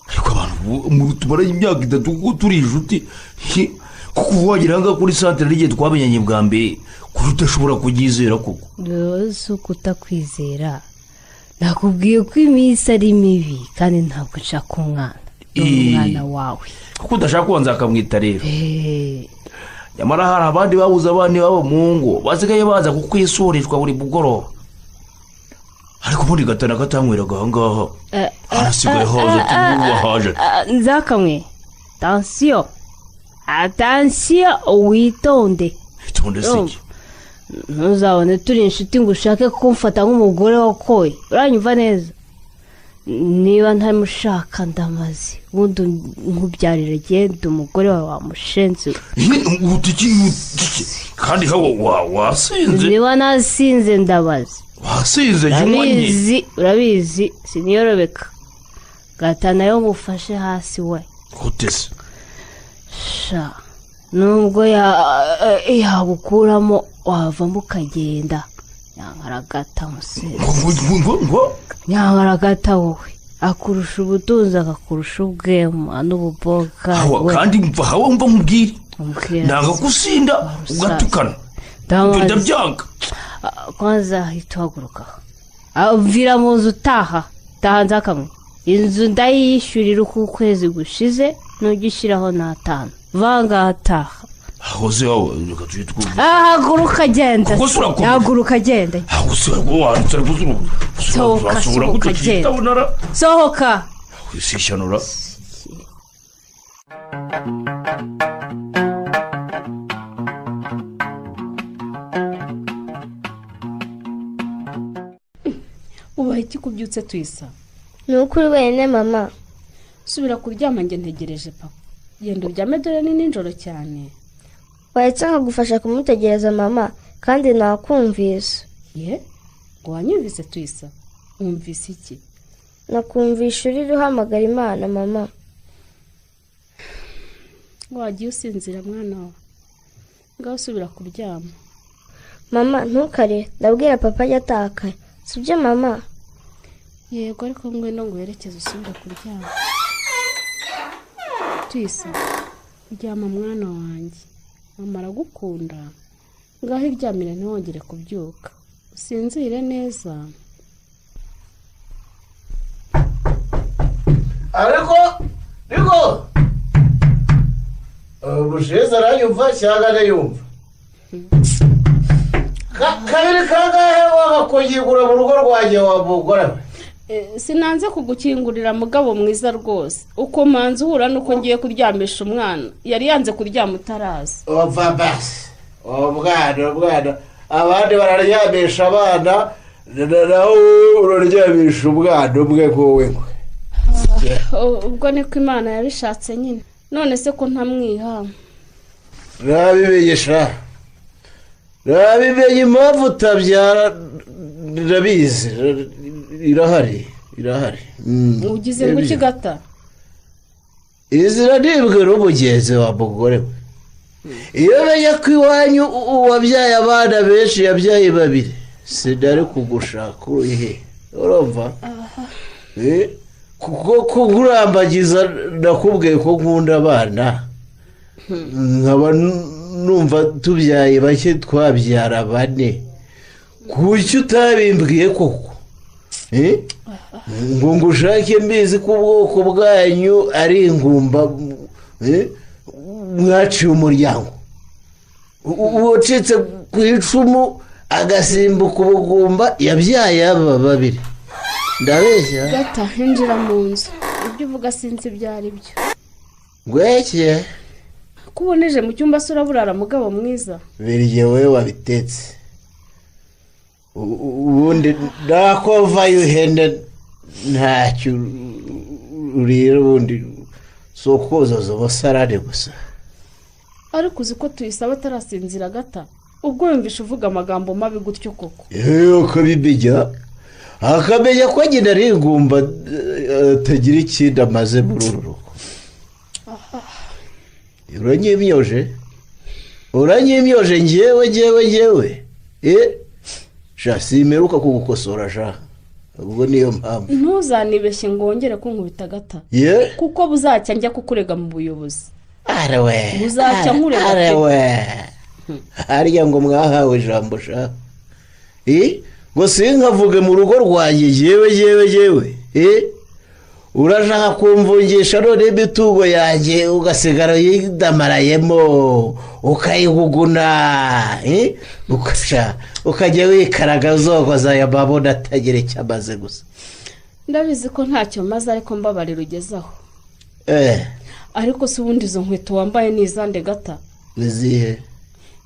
ariko abantu tumaranye imyaka 3 kuko turi inshuti kuko wagira ngo kuri santere igihe twamenyanye bwa mbere kuri utashobora kubyizera koko rwose uko utakwizera nakubwiye ko iminsi ari mibi kandi ntabwo nshaka umwana wawe kuko udashaka kubanza akamwita rero nyamara hari abandi babuze abana babo mu ngo basigaye baza kukwisurishwa buri mugoroba ariko muri gatana gatanyweraga ahangaha harasigaye haza tububahaje nzakamwe atansiyo witonde siki ntuzabone turi inshuti ngo ushake kumfata nk'umugore wakoye uranyumva neza niba ntamushaka ndamaze ubundi nkubyarira genda umugore wawe wamushenze kandi hawa wasinze niba nasinze ndabaze wasinze urabizi siniyorobeka gatana yo mufashe hasi we gutese sha nubwo yagukuramo wavamo ukagenda nyankaragata musore nyankaragata wowe akurusha ubutunzi akakurusha ubwema n'ububoga kandi hawa umva nkubwire nanga gusinda ugatukana ndabyanga kwanza hita uhaguruka vira mu nzu taha nzakamwe inzu ndayishyurira uko ukwezi gushize ntugishyiraho n'atanu vanga taha ahoze aho reka tujye twumva haguruka genda haguruka genda sohoka wisishanura ubaye iki kubyutse twisa ni ukuri wenyine mama subira kuryama njye ntegereje papa genda uryame dore ni nijoro cyane wahetse nkagufasha kumutegereza mama kandi nakumvise ye ngo wanyumvise twisa wumvise iki nakumvisha uri uhamagara imana mama wagiye usinzira mwana wawe ngaho subira kuryama mama ntukare ndabwira papa ajya atakaye sibyo mama yego ariko ngwino ngo werekeze usubire kuryama. Tuyisa ryama mwana wanjye, mama aragukunda, ngaho iryamire ntiwongere kubyuka, usinzire neza. ariko ubushize aranyumva cyangwa arayumva kabiri kangahe wagakongegura mu rugo rwanjye wa mugore we? Sinanze kugukingurira mugabo mwiza rwose, uko manzi uhura nuko ngiye kuryamisha umwana, yari yanze kuryama utaraza. Ova basi umwana abandi bararyamisha abana, nawe uraryamisha umwana umwe nk'uwe nkwe. Ubwo niko Imana yabishatse nyine, none se ko ntamwiha? Rabimenye impamvu utabyara, ndabizi, irahari. Ugize ngo ikigata? Izira nibwira umugenzi wa mugore we, iyo menya ko iwanyu wabyaye abana benshi, yabyaye 2, sinari kugushaka urihe, urumva? kuko kugurambagiza nakubwiye ko nkunda abana, nkaba numva tubyaye bake, twabyara 4, kuki utabimbwiye koko? ngo ngushake mbizi ko ubwoko bwanyu ari ingumba, mwaciye umuryango, uwacitse ku icumu agasimbuka ubugumba, yabyaye aba 2. Ndabeshya? Gata hinjira mu nzu, ibyo uvuga sinzi ibyo ari byo. Gweke kuboneje mu cyumba sura burara mugabo mwiza? Birye wewe wabitetse, ubundi ndakovayo ihene ntacyo urira, ubundi so kozoza basarane gusa. Ariko uzi ko tuyisaba atarasinzira Gata, ubwo yumvisha uvuga amagambo mabi gutyo koko? Ukabibijya akamenya ko agenda ari ingumba, atagira ikindi amaze muri uru rugo. uranyimyoje ngewe simeruka kugukosora sha, ubwo niyo mpamvu. Ntuzanibeshye ngo wongere kunkubita Gata, kuko buzacya njya kukurega mu buyobozi. Buzacya nkurega. Hariya ngo mwahawe ijambo sha, ngo sinkavuge mu rugo rwanjye yewe urashaka kumvungisha none imitungo yanjye ugasigara yidamarayemo ukayiguguna, ukajya wikaraga uzogoza aya mabona atagira icyo amaze gusa. Ndabizi ko ntacyo maze, ariko mbabarira ugezaho. Ariko si ubundi izo nkweto wambaye ni izande Gata? Nizihe?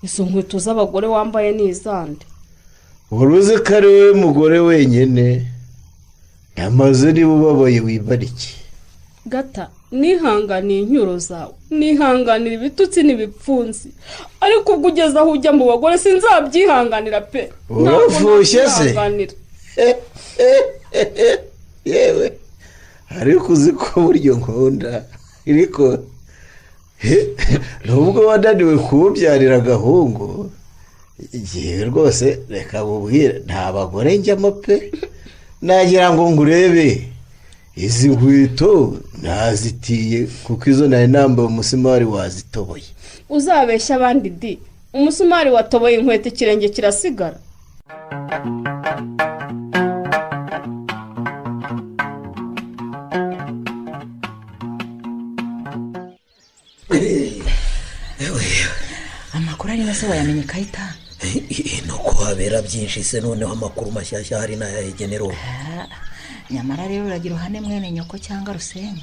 Izo nkweto z'abagore wambaye ni izande? uruzi ko ari we mugore wenyine, yamaze niba ubabaye wibarike. Gata nihanganiye inyuro zawe, nihanganira ibitutsi n'ibipfunsi, ariko ubwo ugeze aho ujya mu bagore sinzabyihanganira pe. Urafushye se? Yewe ariko uzi ko buryo nkunda, ariko nubwo wananiwe kubyarira agahungu, igihe rwose reka mubwire nta bagore njyamo pe. Nagira ngo ngurebe izi nkweto nazitiye, kuko izo nari nambaye umusumari wazitoboye. Uzabeshya abandi di, umusumari watoboye inkweto ikirenge kirasigara. Amakuru ari nase wayamenye Kayita? Nuko habera byinshi se, noneho amakuru mashyashya hari n'ayagenero. Nyamara rero uragira uhane mwene nyoko cyangwa Rusenge.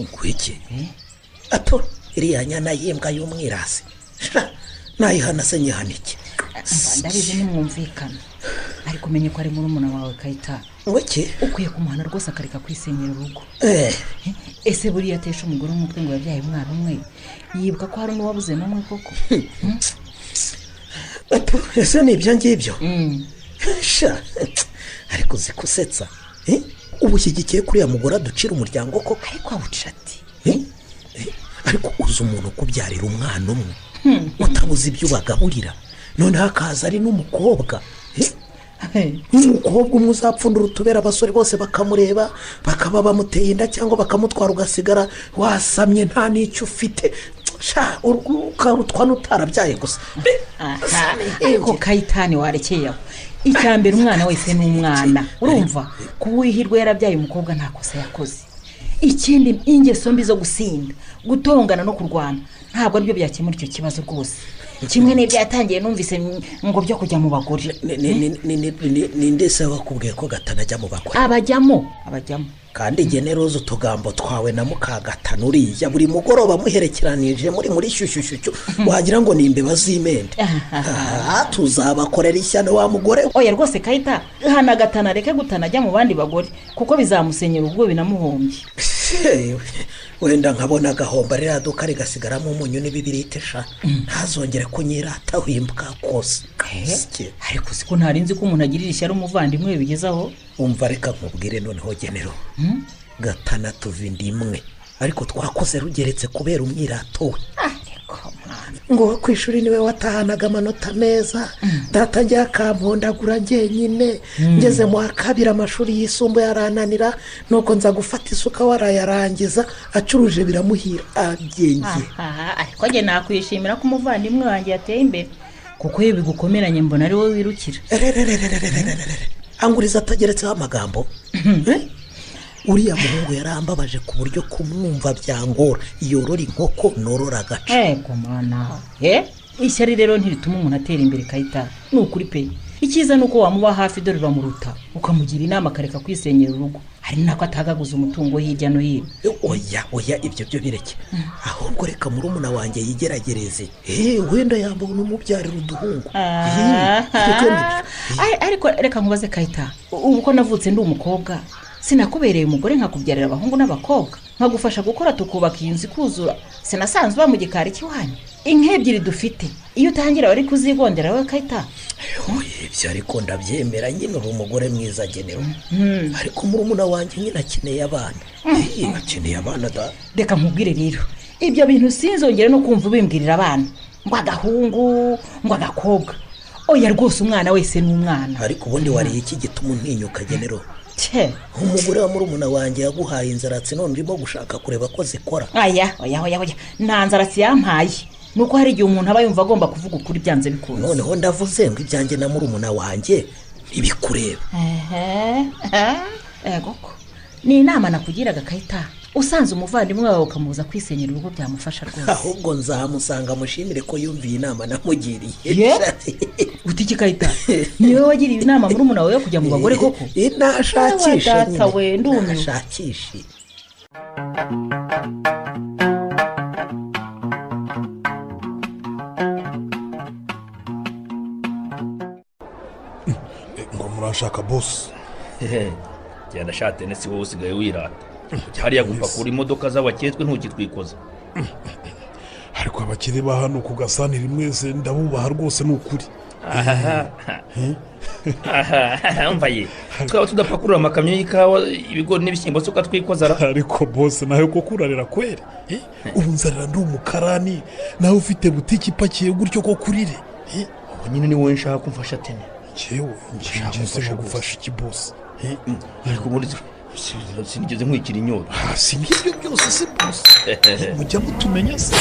Ngwiki ato iriya nyana y'imbwa y'umwirasi nayihana se nyihanike. Ndabizi nimwumvikana, ariko umenye ko ari murumuna wawe Kayita. Ngwiki ukwiye kumuhana rwose akareka kwisenyera urugo. Ese buriya atesha umugore umutwe ngo yabyaye umwana umwe, yibuka ko hari n'uwabuze n'umwe koko? Ese ni ibyo ngibyo? Ariko zikusetsa, ubu ushyigikiye kuriya mugore aducira umuryango koko? Ariko awuca ati ariko uzi umuntu kubyarira umwana umwe utabuze ibyo ubagaburira, noneho akaza ari n'umukobwa. nk'umukobwa umwe uzapfundura utubera abasore bose bakamureba bakaba bamuteye inda cyangwa bakamutwara ugasigara wasamye nta n'icyo ufite ukarutwa n'utarabyaye gusa. ariko Kayitani warekeye aho. icya mbere umwana wese ni umwana urumva kuba uhirwe yarabyaye umukobwa nta kosa yakoze. ikindi ingeso mbi zo gusinda gutongana no kurwana ntabwo aribyo byakemura icyo kibazo rwose. kimwe n'ibyo yatangiye numvise ngo byo kujya mu bagore. ni ndetse bakubwiye ko gatanajya mu bagore? abajyamo kandi generoza utugambo twawe na Mukagatana uriya buri mugoroba muherekeranije muri shyushyushyushyu wagira ngo ni imbeba z'imende. tuzabakorera ishyano wa mugore. oya rwose Kayita hana Gatana reke gutanajya mu bandi bagore kuko bizamusenyera ubwo binamuhombye. wenda nkabona agahomba ririya duka rigasigaramo umunyu n'ibibirite ntazongere kunyirata wimbwa kose. ariko siko ntarinzi ko umuntu agirira ishyari umuvandimwe bigezaho. umva reka nkubwire noneho genero Gatana tuva inda imwe ariko twakoze rugeretse kubera umwirato we. ngo ku ishuri niwe watahanaga amanota meza data njya akampondagura njyenyine ngeze mu wa kabiri amashuri yisumbuye arananira nuko nza gufata isuka warayarangiza acuruje biramuhira abyenge. ariko njye nakwishimira ko umuvandimwe wanjye yateye imbere kuko iyo bigukomeranye mbona ari wowe wirukira. anguriza atageretseho amagambo. uriya muhungu yarambabaje ku buryo kumwumva byangora. yorora inkoko norora agace. kumana ishyari rero ntirituma umuntu atera imbere Kayita ni ukuri pe. icyiza ni uko wamuba hafi dore uramuruta ukamugira inama akareka kwisenyera urugo. hari nako atagaguza umutungo hirya no hino. oya ibyo byo bireke ahubwo reka murumuna wanjye yigeragereze. wenda yambona umubyarira uduhungu. ariko reka nkubaze Kayita ubu ko navutse ndi umukobwa sinakubereye umugore nkakubyarira abahungu n'abakobwa nkagufasha gukora tukubaka iyi nzu ikuzura sinasanzwe ba mu gikari cy'iwanyu. inka ebyiri dufite iyo utangira wari kuzigondera we Kayita. ibyo ariko ndabyemera nyine uri umugore mwiza genero ariko murumuna wanjye nyine akeneye abana. akeneye abana da. reka nkubwire rero ibyo bintu sinzongere no kumva ubimbwirira abana ngo agahungu ngo agakobwa. oya rwose umwana wese ni umwana. ariko ubundi wariye iki gituma untinyuka genero? umugore wa murumuna wanjye yaguhaye inzaratsi none urimo gushaka kureba ko zikora. oya nta nzaratsi yampaye nuko hari igihe umuntu aba yumva agomba kuvuga ukuri byanze bikunze. noneho ndavuze ngo ibyanjye na murumuna wanjye ibikureba. koko ni inama nakugiraga Kayita usanze umuvandimwe wawe ukamubuza kwisenyera urugo byamufasha rwose. ahubwo nzamusanga mushimire ko yumviye inama namugiriye. utiki Kayita niwe wagiriye inama murumuna wawe yo kujya mu bagore koko? nashakisha nyine ndumiwe. nashakisha. ngo murashaka boss. genda shate nesi wowe usigaye wirata. hariya gupakura imodoka z'abaketswe ntukitwikoza. ariko abakire ba hano ku Gasanire mwese ndabubaha rwose ni ukuri. mva ye twaba tudapakurura amakamyo y'ikawa ibigori n'ibishyimbo se ukatwikoza. ariko boss nawe ko kurarira kwere ubu nzarira ndi umukarani nawe ufite butiki ipakiye gutyo ko kurire. nyine ni wowe nshaka kumfasha tene. cyewe nshaka gufasha iki boss? ariko muri sinigeze nkwikira inyota. si nk'ibyo byose se boss. mujya mutumenya se.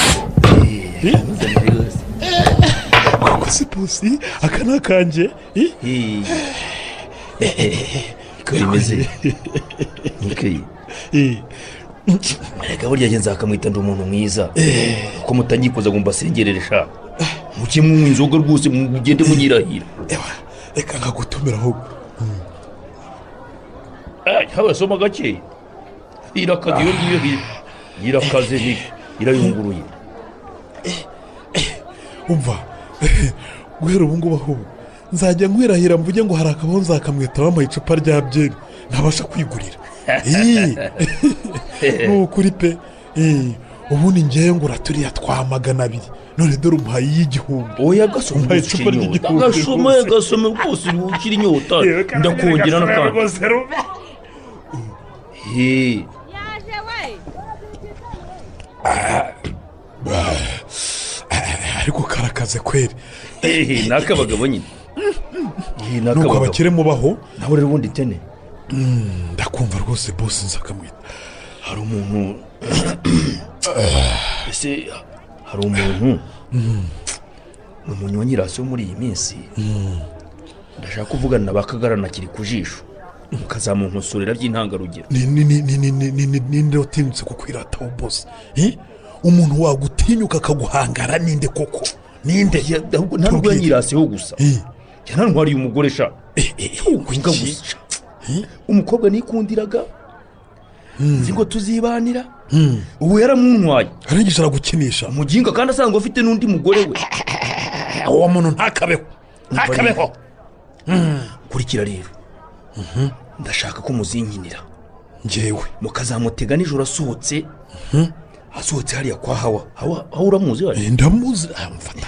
koko se boss aka ni akanjye. ko bimeze reka burya njye nzakamwita ndi umuntu mwiza ko mutanyikoza ngo mbasengerere sha muke munywa inzoga rwose mugende munyirahira. reka nkagutumira ahubwo. hawe soma gake irakaze iyo ngiyo irakaze irayunguruye. umva guhera ubu ngubu ahubwo nzajya nkwirahira mvuge ngo hari akabaho nzakamwita wampaye icupa rya byeri ntabasha kwigurira. ni ukuri pe. ubundi ngewe ngo uraturiya twa 200 none dore umuhaye y'igihumbi. oya gasoma icupa ry'igihumbi. gasoma rwose ukiri inyota ndakongera n'akandi. ariko karakaze kweri. n'akabagabo nyine. nuko abakire mubaho nawe rero ubundi tene ndakumva rwose bose nzakamwita hari umuntu ese hari umuntu ni umuntu wa nyirasi muri iyi minsi ndashaka kuvugana na bakagarana kiri ku jisho mukazamunkosorera by'intangarugero ninde utinyutse kukwirataho bose umuntu wagutinyuka akaguhangara ninde koko ninde ntabwo yanyirasiho gusa yanantwariye umugore sha winga gusa umukobwa nikundiraga nzi ngo tuzibanira ubu yaramuntwaye arangije aragukinisha umuginga kandi asanzwe afite n'undi mugore we uwo muntu ntakabeho kurikira rero ndashaka ko muzinkinira njyewe mukazamutega nijoro asohotse hariya kwa hawa uramuzi wari ndamuzi amfata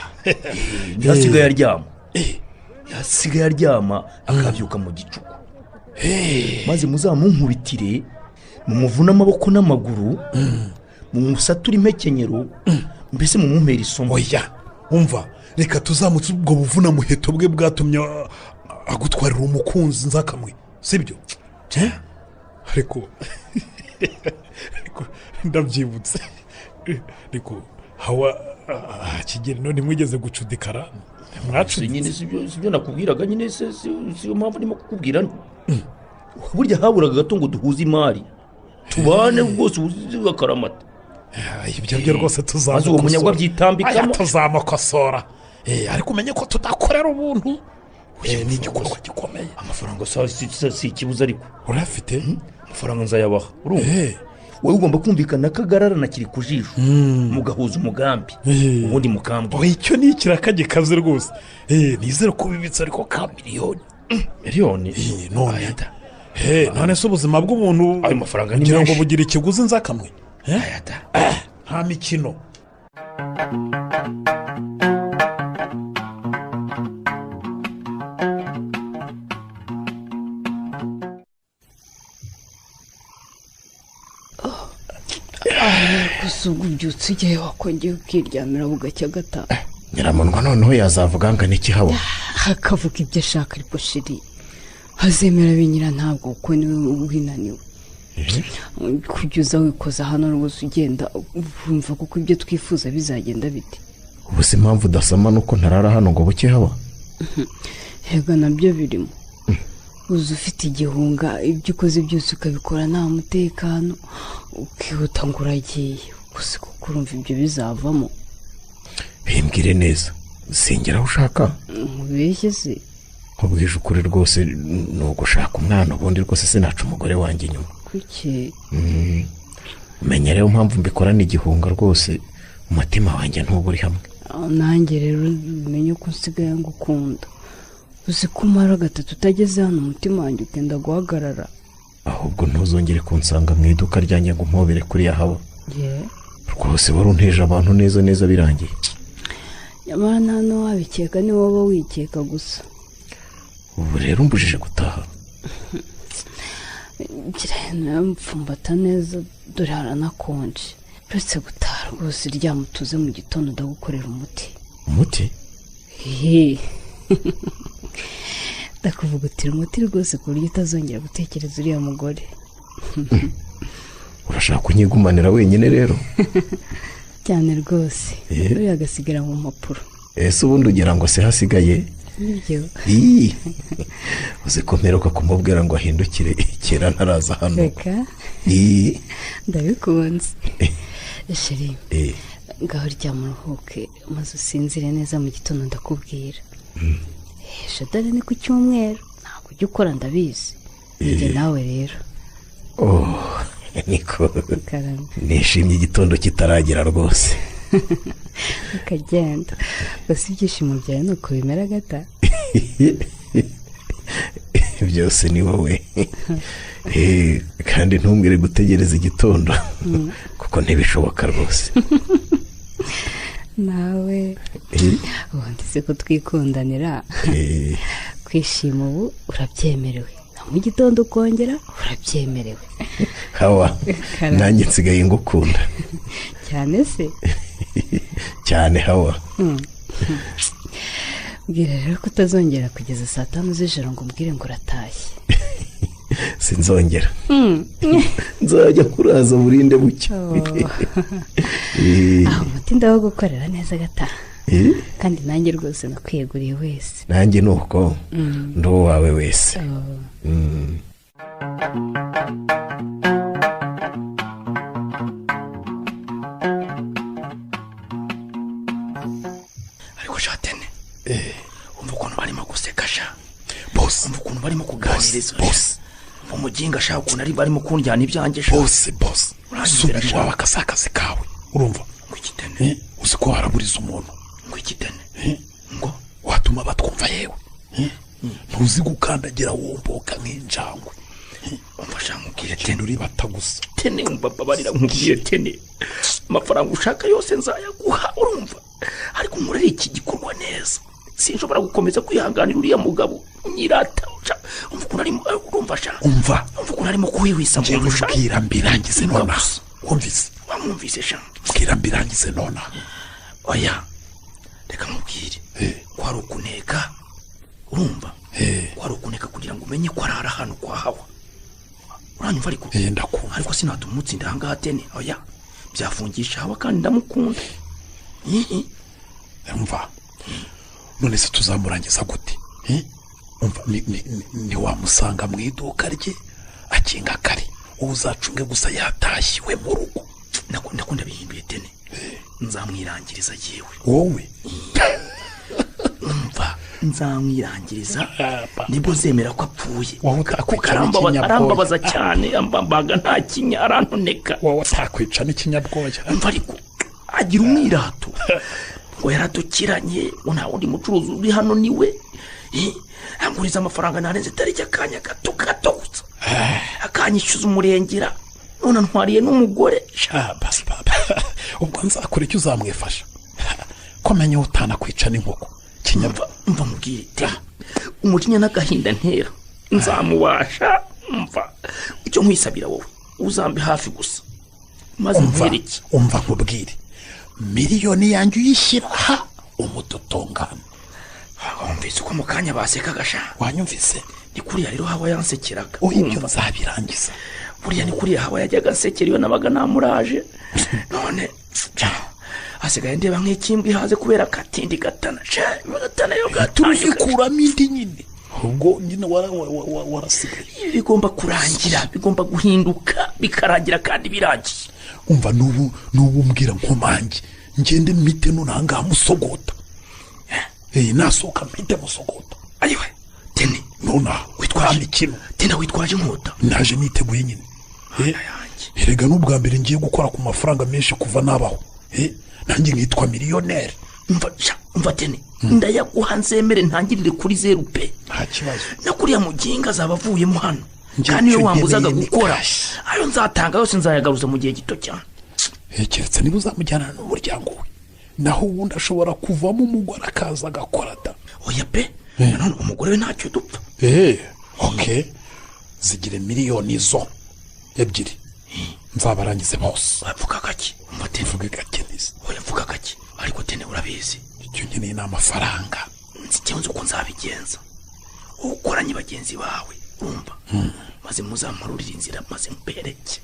yasigaye aryama akabyuka mu gicuku maze muzamunkubitire mumuvune amaboko n'amaguru mumusature impekenyero mbese mumumpera isomo oya umva reka tuzamutse ubwo buvuna muheto bwe bwatumye agutwarira umukunzi nzakamwe sibyo ariko ndabyibutse ariko hawa kigeri none mwigeze gucudikara mwacuditse nyine sibyo nakubwiraga nyine siyo mpamvu ndimo kukubwira burya haburaga gato ngo duhuze imari tubane rwose ubuzizi akaramata ibyo byo rwose tuzamukosora uwo munyagwa byitambikamo tuzamukosora ariko umenye ko tudakorera ubuntu ni igikorwa gikomeye amafaranga si ikibuza ariko urafite amafaranga nzayabaha urumva wowe ugomba kumvikana akagarara na kiri ku jisho mugahuza umugambi ubundi mukambwe icyo ni ikiraka gikaze rwose nizere ko bibitse ariko ka miliyoni none se ubuzima bw'umuntu ayo mafaranga ni kugira ngo menshi bugire ikiguzi nzakamwe nta mikino gusa ubwo ubyutse igihe wakongera ukiryamira bugacya gataha nyiramunwa noneho yazavuga ngo ni ikihawa akavuga ibyo ashaka ariko shiri hazemera binyira ntabwo kuko niwe winaniwe kujya uza wikoza hano rwose ugenda wumva kuko ibyo twifuza bizagenda bite ubu si impamvu udasoma nuko ntarara hano ngo buke haba hega nabyo birimo uzi ufite igihunga ibyo ukoze byose ukabikora nta mutekano ukihuta ngo uragiye gusa kuko urumva ibyo bizavamo bimbwire neza singera aho ushaka mubeshye se nkubwije ukuri rwose ni ugushaka umwana ubundi rwose sinaca umugore wanjye inyuma kuki umenya rero mpamvu mbikorana igihunga rwose umutima wanjye ntuba uri hamwe nanjye rero umenye ko usigaye ngukunda uzi ko umara gatatu utageze hano umutima wanjye ukenda guhagarara ahubwo ntuzongere kunsanga mu iduka ryanjye ngo umpobere kuri yahawa rwose wari unteje abantu neza neza birangiye nyamara nta n'uwabikeka ni wowe wikeka gusa ubu rero umbujije gutaha ngira mpfumbata neza dore haranakonje uretse gutaha rwose ryamutuze mu gitondo ndagukorera umuti ndakuvugutira umuti rwose ku buryo utazongera gutekereza uriya mugore urashaka kunyigumanira wenyine rero cyane rwose uriya agasigara mu mpapuro ese ubundi ugira ngo se hasigaye nibyo uzi ko mperuka kumubwira ngo ahindukire kera ntaraza hano reka ndabikunze sheri ngaho ryamuruhuke maze usinzire neza mu gitondo ndakubwira shadari ni ku cyumweru ntabwo ujya ukora ndabizi njye nawe rero niko nishimye igitondo kitaragera rwose ukagenda gusa ibyishimo byawe ni uko bimera gata byose ni wowe kandi ntumbwire gutegereza igitondo kuko ntibishoboka rwose nawe ubundi se ko twikundanira kwishima ubu urabyemerewe na mu gitondo ukongera urabyemerewe hawa nanjye nsigaye ngukunda cyane se cyane hawa mbwira rero ko utazongera kugeza saa tanu z'ijoro ngo umbwire ngo uratashye. sinzongera nzajya kuraza burinde bucya. aho umutinda wo gukorera neza agataha kandi nanjye rwose nakwiyeguriye wese. nanjye ni uko ndi uwawe wese. ariko shatene umva ukuntu barimo guseka sha bose, umva ukuntu barimo kuganiriza bose, umva umuginga sha ukuntu ari barimo kunjyana ibyanjye sha bose subira iwawe akazi kawe urumva ngo ikitene uzi ko haraburiza umuntu ngo ikitene ngo watuma batwumva yewe ntuzi gukandagira womboka nk'injangwe. umva sha nkubwire tene uri batagusa tene umva babarira nkubwire tene amafaranga ushaka yose nzayaguha urumva, ariko nkorera iki gikorwa neza, sinshobora gukomeza kwihanganira uriya mugabo nyirata. umva ukuntu arimo urumva sha umva ukuntu arimo kuwiwisa mu rusha. mbwira mbirangize nona wumvise wamwumvise sha mbwira mbirangize nona. oya reka mubwire ko ari ukuneka urumva ko ari ukuneka kugira ngo umenye ko arara hano kwa hawa uranyumva ariko ndakumva ariko sinatuma umutsinda ahangaha tene. oya byafungisha hawa kandi ndamukunda. umva none se tuzamurangiza gute? umva ni wamusanga mu iduka rye akinga kare wowe uzacunge gusa yatashyiwe mu rugo. nakunda bihimbiye tene nzamwirangiriza yewe wowe umva nzamwirangiriza nibwo zemera ko apfuye. arambabaza cyane ambambaga nta kinya arantoneka. wowe atakwica n'ikinyabwoya. umva ariko agira umwirato ngo yaradukiranye ngo nta wundi mucuruzi uri hano niwe anguriza amafaranga narenze tariki akanya gato gusa akanyishyuza umurengera none ntwariye n'umugore. ubwo nzakora icyo uzamwifasha ko menye utanakwica n'inkoko kinyabwa. mva mubwire umujinya n'agahinda ntera nzamubasha. mva icyo nkwisabira wowe uzambe hafi gusa maze nkwereke. umva nkubwire miliyoni yanjye uyishyira aha umutotongana. wumvise uko mu kanya basekaga sha? wanyumvise? ni kuriya rero hawa yansekeraga. ibyo nzabirangiza. buriya ni kuriya hawa yajyaga asekera iyo nabaga namuraje none hasigaye ndeba nk'ikimbwa ihaze kubera katindi gatana sha gatana yo gatanje kuramo indi nyine ubwo nyine warasigaye. bigomba kurangira, bigomba guhinduka bikarangira kandi birangiye. umva n'ubu mbwira nkomange ngende mite nunanga musogota. nasohoka mpite musogota. ayiwe tene nona witwaje ikintu tena witwaje inkota. naje niteguye nyine erega n'ubwa mbere ngiye gukora ku mafaranga menshi kuva nabaho nanjye nkitwa miliyoneri. umva tene ndayaguha nzemere ntangirire kuri 0 pe. nta kibazo. nakuriya muginga azaba avuyemo hano kandi iyo wambuzaga gukora ayo nzatanga yose nzayagaruza mu gihe gito cyane. keretse niba uzamujyana n'umuryango we naho ubundi ashobora kuvamo umugore akaza agakora da. oya pe none umugore we ntacyo dupfa. ok zigire miliyoni zo ebyiri nzabarangize bose. wavuga gake umva tene vuga gake neza. oya vuga gake ariko tene urabizi icyo nkeneye ni amafaranga. nzi uko nzabigenza ukoranye bagenzi bawe urumva maze muzamururira inzira maze mpereke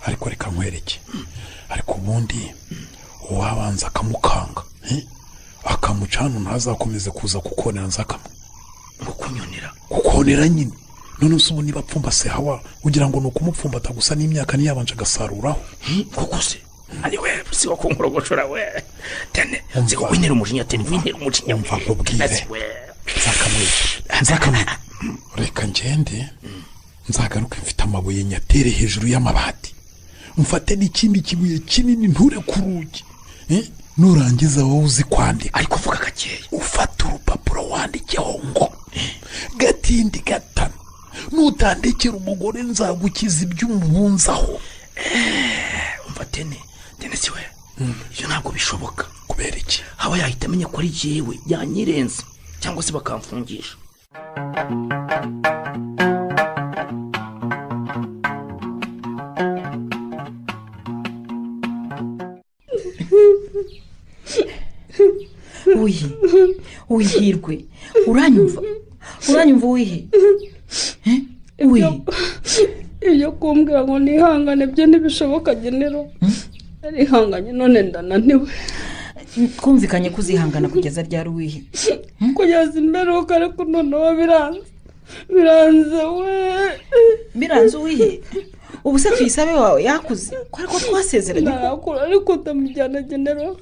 ariko reka nkwereke ariko ubundi wabanza akamukanga akamucana ntazakomeze kuza kukonera nzakamwe ngo kukonera nyine. none ubu niba apfumbase hawa ugira ngo ni ukumupfumbata gusa n'imyaka ntiyabanje agasaruraho koko se ari we si wo kunkurogoshora we tene nziko winera umujinya tene winera umujinya. umva nkubwire nzakamwe reka ngende nzagaruke mfite amabuye nyatere hejuru y'amabati mfate n'ikindi kibuye kinini nture ku rugi nurangiza wowe uzi kwandika ariko vuga gakeya ufata urupapuro wandikeho ngo gatindi gatanu nutandikira umugore nzagukiza iby'umubunzaho. umva tene siwe ibyo ntabwo bishoboka. kubera iki? haba yahita amenya ko ari jewe yanyirenze cyangwa se bakamfungisha. wihirwe uranyumva wihe iyo kumbwira ngo nihangane byo ntibishoboka genero arihanganye none ndananiwe twumvikanye kuzihangana kugeza ryari wihe kugeza imperuka ariko noneho biranze biranze wihe ubu se tuyisabe wawe yakuze ko ariko twasezeranye nakura ariko ndamujyana genero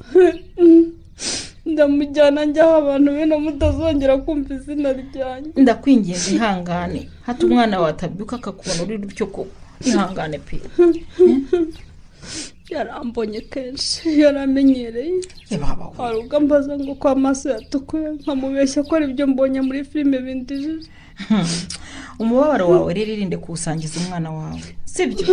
ndamujyana njyaho abantu bene mutazongera kumva izina ryanjye ndakwinginze ihangane hata umwana watabyuka akakubona uri rutyo ko ihangane pe yarambonye kenshi yaramenyereye hari ubwo ambaza ngo ko amaso yatukuye nkamubeshya ko ari ibyo mbonye muri filime bindijije umubabaro wawe rero irinde kuwusangiza umwana wawe sibyo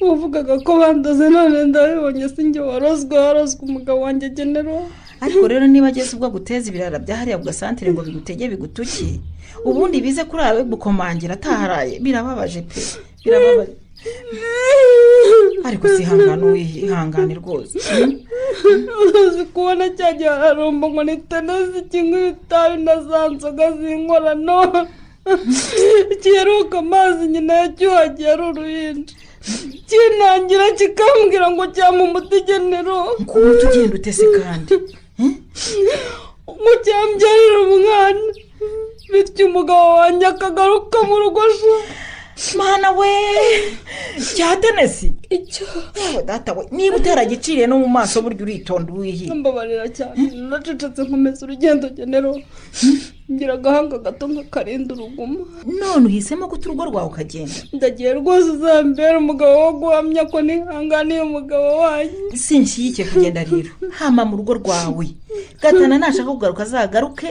uvugaga ko bandoze none ndabibonye sinjye warozwe umugabo wanjye genero ariko rero niba ageze ubwo guteza ibirara byahariye ku gasantere ngo bigutege bigutuke ubundi bize kuri abe gukomangira ataharaye birababaje pe birababaje ariko sihangane wihangane rwose uzi kubona cyagiye harumba ngo ni tenesi kimwe itabi na za nzoga z'inkorano kiheruka amazi nyina yacyuhagiye ari uruhinja kinangira kikambwira ngo cyama umuti genero kuba tugenda utese kandi ngo cyambyarira umwana bityo umugabo wanjye akagaruka mu rugo mana we cya tenesi icyo data we niba utaragiciriye no mu maso burya uritonda wihi mbabarira cyane nacecetse nkomeza urugendo genero ngira agahanga gato nk'akarinda uruguma none uhisemo ko urugo rwawe ukagenda ndagiye rwose uzambera umugabo wo guhamya ko nihanganiye umugabo wanjye sinshyigikiye kugenda rero hama mu rugo rwawe gatana nashaka kugaruka azagaruke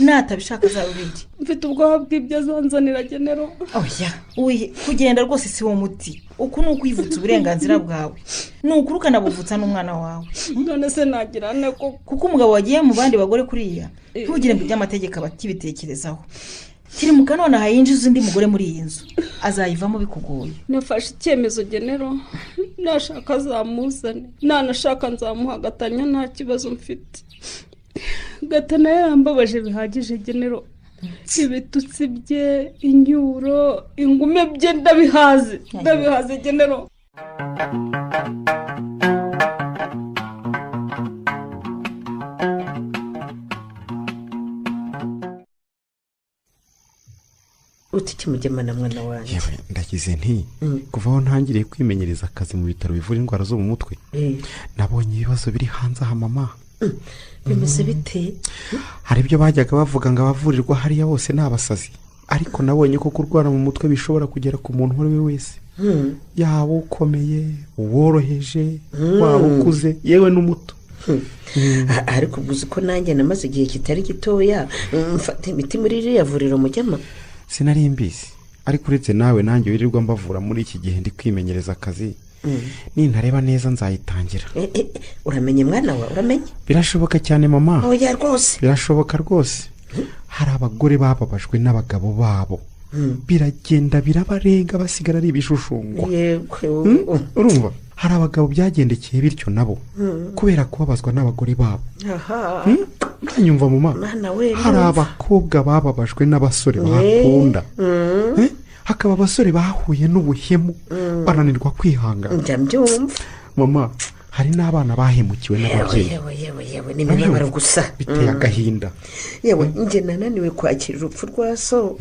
natabishaka azarubiri mfite ubwoba bw'ibyo azanzanira genero oya kugenda rwose si wo muti uku ni ukwivutsa uburenganzira bwawe ni ukuri ukanabuvutsa n'umwana wawe none se nagira ne kuko umugabo wagiye mu bandi bagore kuriya ntugire ngo iby'amategeko abatibitekerezaho kiri mu kanone hayinjiza undi mugore muri iyi nzu azayivamo bikugoye nafashe icyemezo genero nashaka azamuzane nanashaka nzamuhagatanya nta kibazo mfite gatana yarambabaje bihagije genero ibitutsi bye inyuro ingume bye ndabihaze genero uti kimugema mwana wanjye yewe ndagize nti kuva aho ntangiriye kwimenyereza akazi mu bitaro bivura indwara zo mu mutwe nabonye ibibazo biri hanze aha mama bimeze bite hari ibyo bajyaga bavuga ngo abavurirwa hariya bose ni abasazi ariko nabonye ko kurwara mu mutwe bishobora kugera ku muntu uwo ari we wese yaba ukomeye uworoheje waba ukuze yewe n'umuto ariko uzi ko nanjye namaze igihe kitari gitoya mfata imiti muri iriya vuriro mujyama sinari mbizi ariko uretse nawe nanjye wirirwa mbavura muri iki gihe ndi kwimenyereza akazi nintareba neza nzayitangira uramenye mwana wawe uramenye birashoboka cyane mama oya rwose birashoboka rwose hari abagore bababajwe n'abagabo babo biragenda birabarenga basigara ari ibishushungwa urumva hari abagabo byagendekeye bityo nabo kubera kubabazwa n'abagore babo uranyumva mama hari abakobwa bababajwe n'abasore bakunda hakaba abasore bahuye n'ubuhemu bananirwa kwihangana ndabyumva mama hari n'abana bahemukiwe n'ababyeyi yewe n'imibabaro gusa biteye agahinda yewe njye nananiwe kwakira urupfu rwa so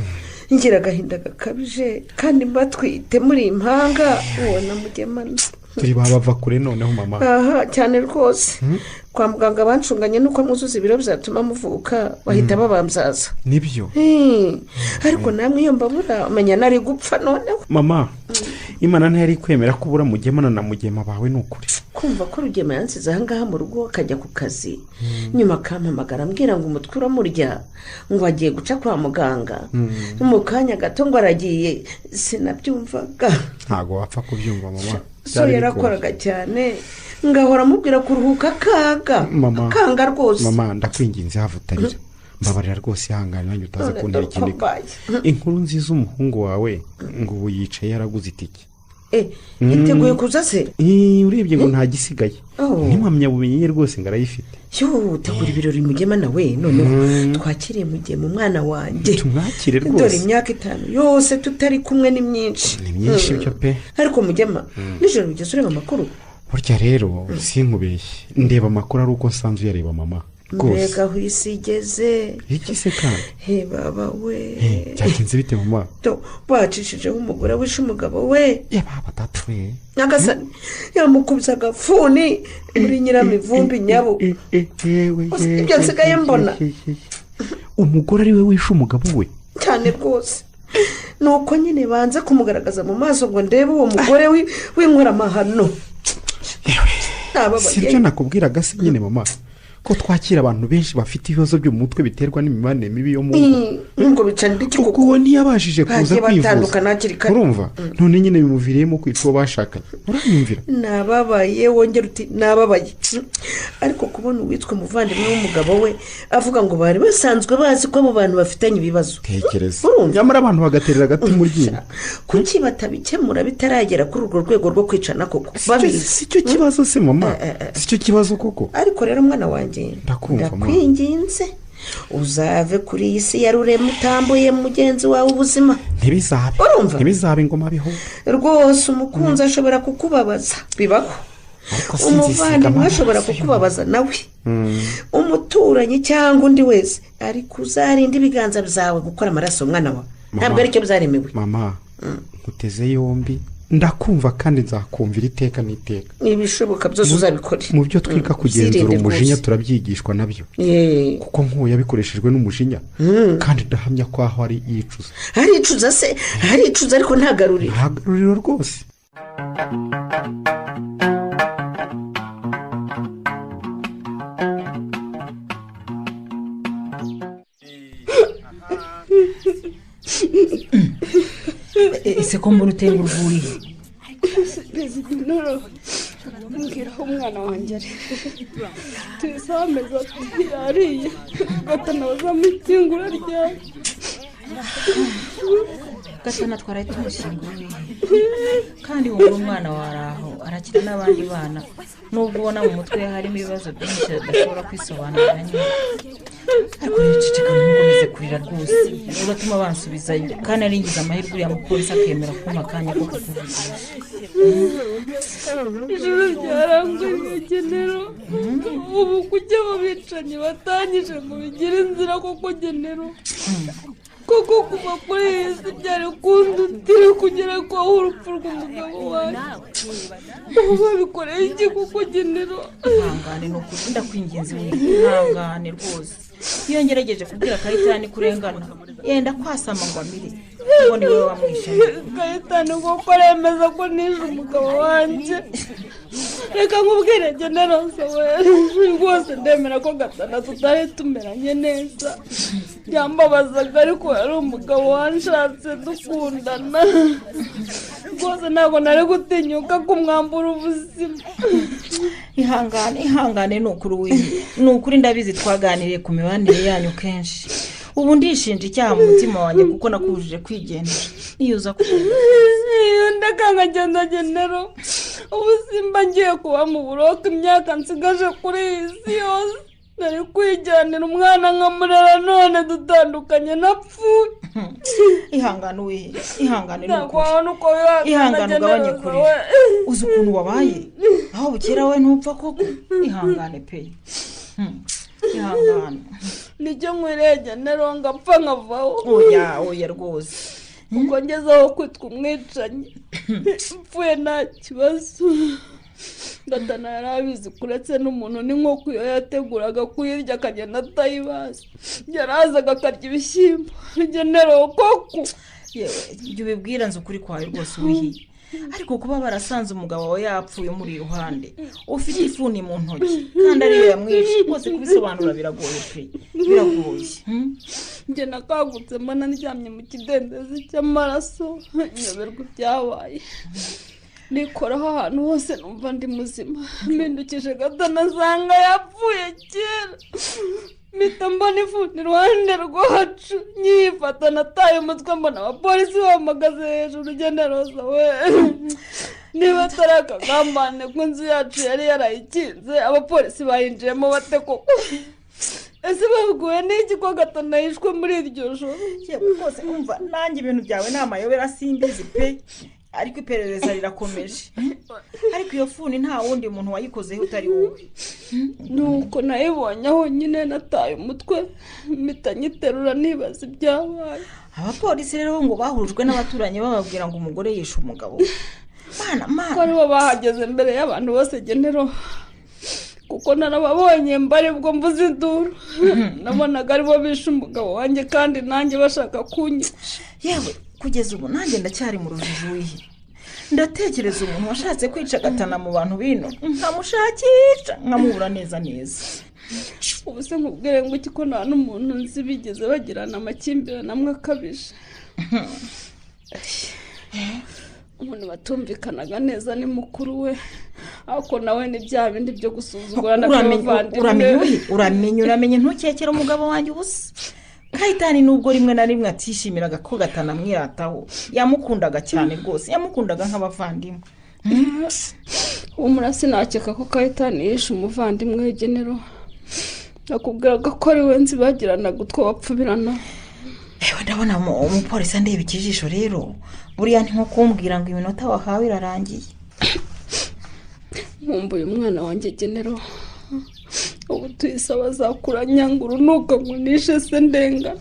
ngira agahinda gakabije kandi mbatwite muri impanga ubona mugemana turi bava kure noneho mama aha cyane rwose kwa muganga bancunganye nuko mwuzuza ibiro bizatuma muvuka bahita babamzaza nibyo ariko namwe iyo mbabura umenya nari gupfa noneho mama imana ntiyari kwemera ko ubura mugemana na mugema bawe ni ukuri kumva ko rugema yansize ahangaha mu rugo akajya ku kazi nyuma akampamagara ambwira ngo umutwe uramurya ngo agiye guca kwa muganga mu kanya gato ngo aragiye sinabyumvaga ntabwo wapfa kubyumva mama so yarakoraga cyane ngahora amubwira kuruhuka akaga akanga rwose mama ndakwinginze havutarira mbabarira rwose ihangane nanjye utaza kuntera ikindi inkuru nziza umuhungu wawe ngo ubu yicaye yaraguze itike yiteguye kuza se urebye ngo nta gisigaye n'impamyabumenyi ye rwose ngo arayifite tegura ibirori mugema nawe noneho twakiriye mugema umwana wanjye tumwakire rwose dore imyaka 5 yose tutari kumwe ni myinshi byo pe ariko mugema nijoro ugeze ureba amakuru burya rero sinkubeshye ndeba amakuru ari uko nsanzwe yareba mama mbega aho isi igeze iki se kandi baba we byagenze bite mama bacishijeho umugore wishe umugabo we baba tatwe nyagasani yamukubise agafuni muri nyiramivumbi nyabo ibyo nsigaye mbona umugore ari we wishe umugabo we cyane rwose nuko nyine banze kumugaragaza mu maso ngo ndebe uwo mugore w'inkoramahano sibyo nakubwiraga se nyine mama ko twakira abantu benshi bafite ibibazo byo mu mutwe biterwa n'imibanire mibi yo mu ngo bicanira iki kuko uwo ntiyabashije kuza kwivuza urumva none nyine bimuviriyemo kwica uwo bashakanye uranyumvira nababaye wongera uti nababaye ariko kubona uwitwa umuvandimwe w'umugabo we avuga ngo bari basanzwe bazi ko abo bantu bafitanye ibibazo tekereza nyamara abantu bagaterera agati mu ryinyo kuki batabikemura bitaragera kuri urwo rwego rwo kwicana koko si cyo kibazo se mama si cyo kibazo koko ariko rero mwana wanjye ndakwinginze uzave kuri iyi si ya rurema utambuye mugenzi wawe ubuzima ntibizabe ingoma biho rwose umukunzi ashobora kukubabaza bibaho umuvandimwe ashobora kukubabaza nawe umuturanyi cyangwa undi wese ariko uzarinda ibiganza byawe gukora amaraso umwana wawe ntabwo aricyo byaremewe mama uteze yombi ndakumva kandi nzakumvira iteka n'iteka ibishoboka byose uzabikore mu byo twiga kugenzura umujinya turabyigishwa nabyo kuko nk'uwo yabikoreshejwe n'umujinya kandi ndahamya ko aho ari yicuza aricuza se aricuza ariko ntagaruriro rwose ese ko mbona utenga urwuriye perezida noro mbwira aho umwana wanjye ari tuyisaba amezi ati yariye gatanabaza mitingura ryawe gatana twaraye tumushyinguye kandi ubu umwana wari aho arakina n'abandi bana nubwo ubona mu mutwe harimo ibibazo byinshi adashobora kwisobanurira nyine ariko niceceka ntukomeze kurira rwose uratuma bansubizayo kandi aringiza amahirwe uriya mupolisi akemera kumpa akanya ko kukuvugisha ijoro ryaranguye genero ubu kujya mu bicanyi batangije ngo bigire inzira koko genero koko kuva kuri iyi si byari kundutira kugera kwa urupfu rw'umugabo wanjye ubu babikoreye iki kuko genero ihangane ni ukuri ndakwinginze ihangane rwose iyo ngerageje kubwira Kayitani kurengana yenda kwasama ngo amire ngo ni wowe wamwishe Kayitani kuko remeza ko nishe umugabo wanjye reka nkubwire genero rwose ndemera ko gatana tutari tumeranye neza yambabazaga ariko yari umugabo wanshatse dukundana rwose ntabwo nari gutinyuka kumwambura ubuzima ihangane ni ukuri ndabizi twaganiriye ku mibanire yanyu kenshi ubu ndishinja icyaha mu mutima wanjye kuko nakubujije kwigendera niyo uza iyo ndakangagenda genero ubu simba ngiye kuba mu buroke imyaka nsigaje kuri iyi si yose nari kwijyanira umwana nkamurera none dutandukanye napfuye ihangane ugabanye kure uzi ukuntu wabaye aho bukera we ntupfa koko ihangane pe ihangane nicyo nkwiriye genero ngapfa nkavaho oya rwose kuko ngezeho kwitwa umwicanyi mpfuye nta kibazo gatana yari abizi kuretse n'umuntu ni nk'uko iyo yateguraga kuyirya akagenda atayibaza yarazaga akarya ibishyimbo genero koko yewe ibyo ubibwira nzi ukuri kwawe rwose wihiye ariko kuba barasanze umugabo wawe yapfuye muri iruhande ufite ifuni mu ntoki kandi ariyo yamwishe rwose kubisobanura biragoye pe biragoye njye nakagutse mbona ndyamye mu kidendezi cy'amaraso nyoberwa ibyabaye nikoraho ahantu hose numva ndi muzima mpindukije gatana asanga yapfuye kera mpita mbona ifuni iruhande rwacu nyifata nataye umutwe mbona abapolisi bampagaze hejuru generoza we niba atari akagambane ko inzu yacu yari yarayikinze abapolisi bayinjiyemo bate koko ese babwiwe n'iki ko Gatana yishwe muri iryo joro yewe rwose umva nanjye ibintu byawe ni amayobera simbizi pe ariko iperereza rirakomeje ariko iyo funi nta wundi muntu wayikozeho utari wowe nuko nayibonye aho nyine nataye umutwe mpita nyiterura nibaza ibyabaye abapolisi rero ngo bahurujwe n'abaturanyi bababwira ngo umugore yishe umugabo mana ko aribo bahageze mbere y'abantu bose genero kuko narababonye mbari bwo mvuze induru nabonaga aribo bishe umugabo wanjye kandi nanjye bashaka kunyica yewe kugeza ubu nanjye ndacyari mu rujijo wihe ndatekereza umuntu washatse kwica Gatana mu bantu bino nkamushakisha nkamubura neza ubu se nkubwire ngo iki ko nta n'umuntu nzi bigeze bagirana amakimbirane amwe akabije umuntu batumvikanaga neza ni mukuru we ariko nawe ni bya bindi byo gusuzugurana kw'abavandimwe uramenye ntukekere umugabo wanjye ubusa Kayitani nubwo rimwe na rimwe atishimiraga ko Gatana amwirataho yamukundaga cyane rwose yamukundaga nk'abavandimwe umurasi nakeka ko Kayitani yishe umuvandimwe genero nakubwiraga ko ari we nzi bagiranaga utwo bapfubirana ewe ndabona umupolisi andeba ikijisho rero buriya nti nko kumbwira ngo iminota wahawe irarangiye nkumbuye umwana wanjye genero ubu tuyisaba zakura nyanguru nuko ngunishe se ndengana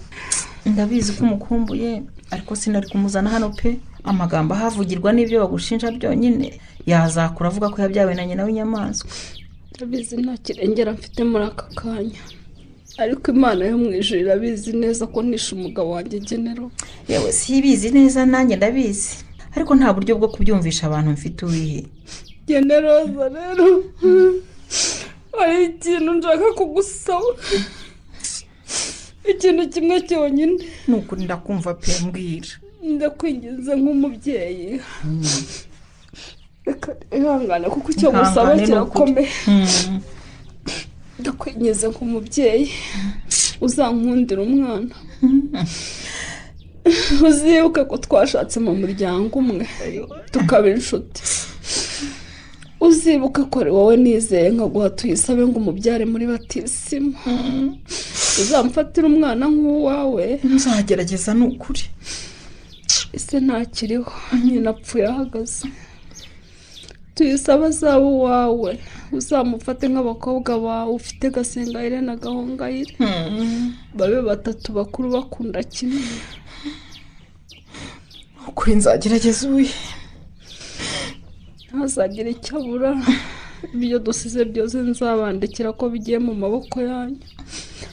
ndabizi ko umukumbuye ariko sinari kumuzana hano pe amagambo ahavugirwa n'ibyo bagushinja byonyine yazakura avuga ko yabyawe na nyina w'inyamaswa ndabizi nta kirengera mfite muri aka kanya ariko Imana yo mu ijuru irabizi neza ko nishe umugabo wanjye genero yewe sibizi neza nanjye ndabizi ariko nta buryo bwo kubyumvisha abantu mfite uwihe generoza rero hari ikintu nshaka kugusaba ikintu kimwe cyonyine nuko ndakumva pe mbwira ndakwinginze nk'umubyeyi reka ihangane kuko icyo gusaba kirakomeye ndakwinginze nk'umubyeyi uzankundira umwana uzibuke ko twashatse mu muryango umwe tukaba inshuti uzibuke ko ari wowe nizeye nkaguha tuyisabe ngo umubyare muri batisimu uzamfatira umwana nk'uwawe nzagerageza ni ukuri ese ntakiriho nyina apfuye ahagaze tuyisabe azaba uwawe uzamufate nk'abakobwa bawe ufite Gasengayire na Gahongayire babe batatu bakuru bakunda kimwe ukuri nzagerageza uwi ntazagira icyo abura ibyo dusize byose nzabandikira ko bigiye mu maboko yanyu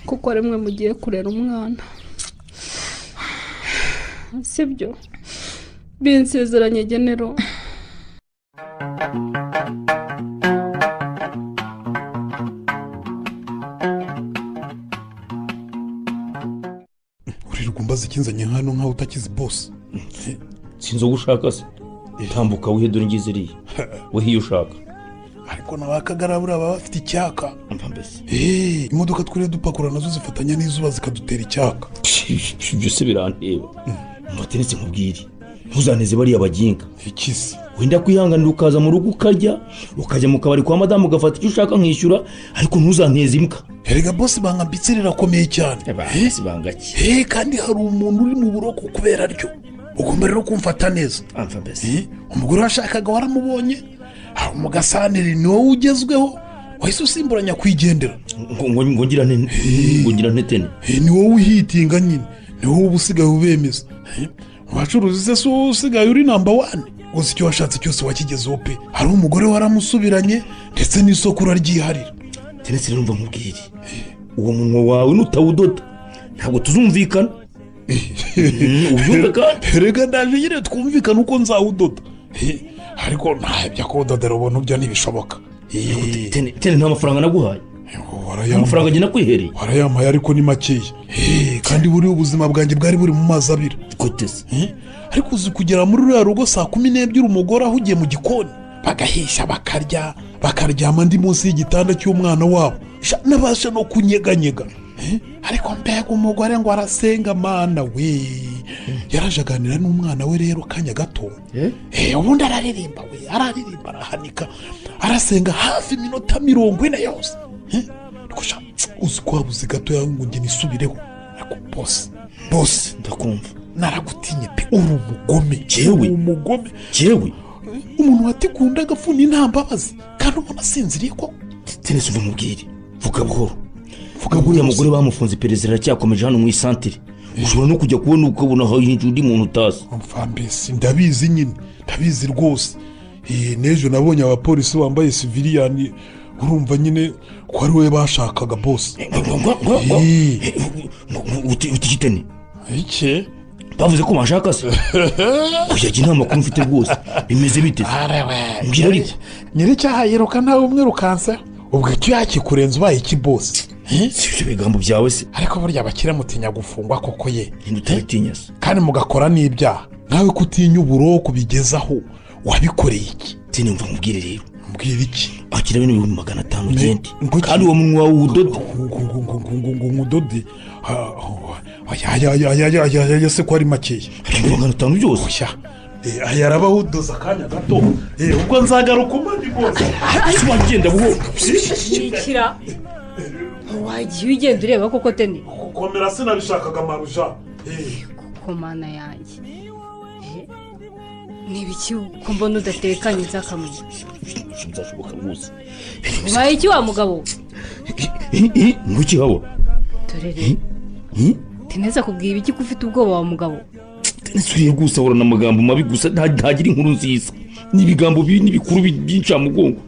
kuko ari mwe mugiye kurera umwana sibyo binsezeranye genero urirwa umbaza ikinzanye hano nkaho utakizi boss sinzi uwo ushaka se tambuka wihedura ngize iriya we hiyo ushaka ariko nawe akagarabura baba bafite icyaka imodoka twiriwe dupakura nazo zifatanya n'izuba zikadutera icyaka ibyo se biranteba mbatenetse nkubwire ntuzaneze bariya baginga ikisi wenda kwihanganira ukaza mu rugo ukajya mu kabari kwa madamu ugafata icyo ushaka nkishyura ariko ntuzanteze imbwa erega boss bangambitse rirakomeye cyane bangaki kandi hari umuntu uri mu buroko kubera ryo ugomba rero kumfata neza umugore washakaga waramubonye mu gasanire ni wowe ugezweho wahise usimburanya kwigendera ngo ngira ntetene ni wowe uhitinga nyine ni wowe uba usigaye ubemeza mu bacuruzi se usigaye uri namba 1 gusa icyo washatse cyose wakigezeho pe hari umugore waramusubiranye ndetse n'isoko uraryiharira tenesi rero mva nkubwire uwo munwa wawe nutawudoda ntabwo tuzumvikana reka ndaje nyine twumvikana uko nzawudoda ariko ntabyo kuwudodera ubuntu byo ntibishoboka tene nta mafaranga naguhaye amafaranga agenda kwihereye warayampaye ariko ni makeya kandi buriya ubuzima bwanjye bwari buri mu mazi abira guteze ariko uzi kugera muri ruriya rugo saa 12 umugore ahugiye mu gikoni bagahisha bakarya bakaryama ndi munsi y'igitanda cy'umwana wabo nabasha no kunyeganyega ariko mbega umugore ngo arasenga mana we yaraje aganira n'umwana we rero kanya gato ubundi araririmba we araririmba arahanika arasenga hafi iminota 40 yose rwose uzi ko wabuze gato yawe ngo njye nisubireho ariko boss ndakumva naragutinye pe uri umugome umugome jewe umuntu watikunda agafuni nta mbabazi kandi ubona asinziriye ko tenesi uva mubwire vuga buhoro vuga buriya mugore bamufunze perezida aracyakomeje hano mu isantire ushobora no kujya kubona ukabona aho yinjira undi muntu utazi mbese ndabizi nyine ndabizi rwose n'ejo nabonye abapolisi bambaye siviliyani urumva nyine ko ari we bashakaga boss utikitene iki bavuze ko bashaka se kujya inama ko mfite rwose bimeze bite mbwira ariko nyiricyaha yiruka nawe umwe rukansa ubwo icyo yakikurenza ubaye iki boss si ibigambo byawe se ariko burya abakire mutinya gufungwa koko ye ntutatinya se kandi mugakora n'ibyaha nawe kutinya uburoko bigezaho wabikoreye iki sinumva mubwire rero mbwira iki akira bino 500 genti kandi uwo munwa w'udode ngudode ya se ko ari makeya 500 byose ayaraba udoza kanya gato ubwo nzagaruka umandi rwose wagenda buho ikira wagiye ugenda ureba koko teni gukomera sinabishakaga marusha kuko mana yanjye nibiki ko mbona udatekanye nzakamenya nzashoboka rwose ubaye iki wa mugabo nguki habo torere teneza kubwira iki ko ufite ubwoba wa mugabo tenezuriye gusahura n'amagambo mabi gusa ntagira inkuru nziza n'ibigambo bibi n'ibikuru byinshi mugongo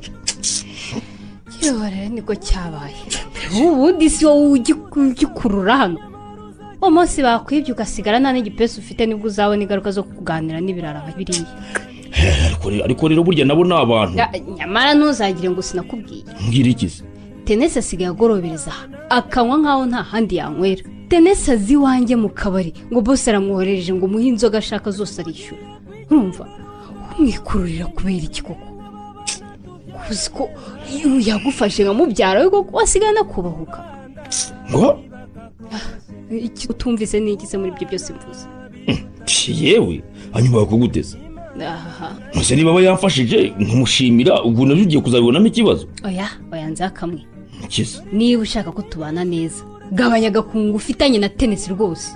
yewe niko cyabaye ubundi si wowe ugikurura hano umunsi bakwibye ugasigara nta n'igipesi ufite nibwo uzabona ingaruka zo kuganira n'ibirara nka biriya ariko rero burya nabo ni abantu nyamara ntuzagire ngo sinakubwiye mbwira iki tenesi asigaye agorobereza akanywa nk'aho nta handi yanywera tenesi azi iwanjye mu kabari ngo bose aramwohereje ngo umuhe inzoga ashaka zose arishyura urumva umwikururira kubera iki koko uzi ko iyo yagufashe nka mubyara we koko wasigaye anakubahuka ngo iki utumvise n'iki se muri ibyo byose mvuze yewe anyubaye kuguteza Muse niba yamfashije nkumushimira ubwo nabyo ugiye kuzabibonamo ikibazo oya nzakamwe kiza niba ushaka ko tubana neza gabanya gakungu ufitanye na tennis rwose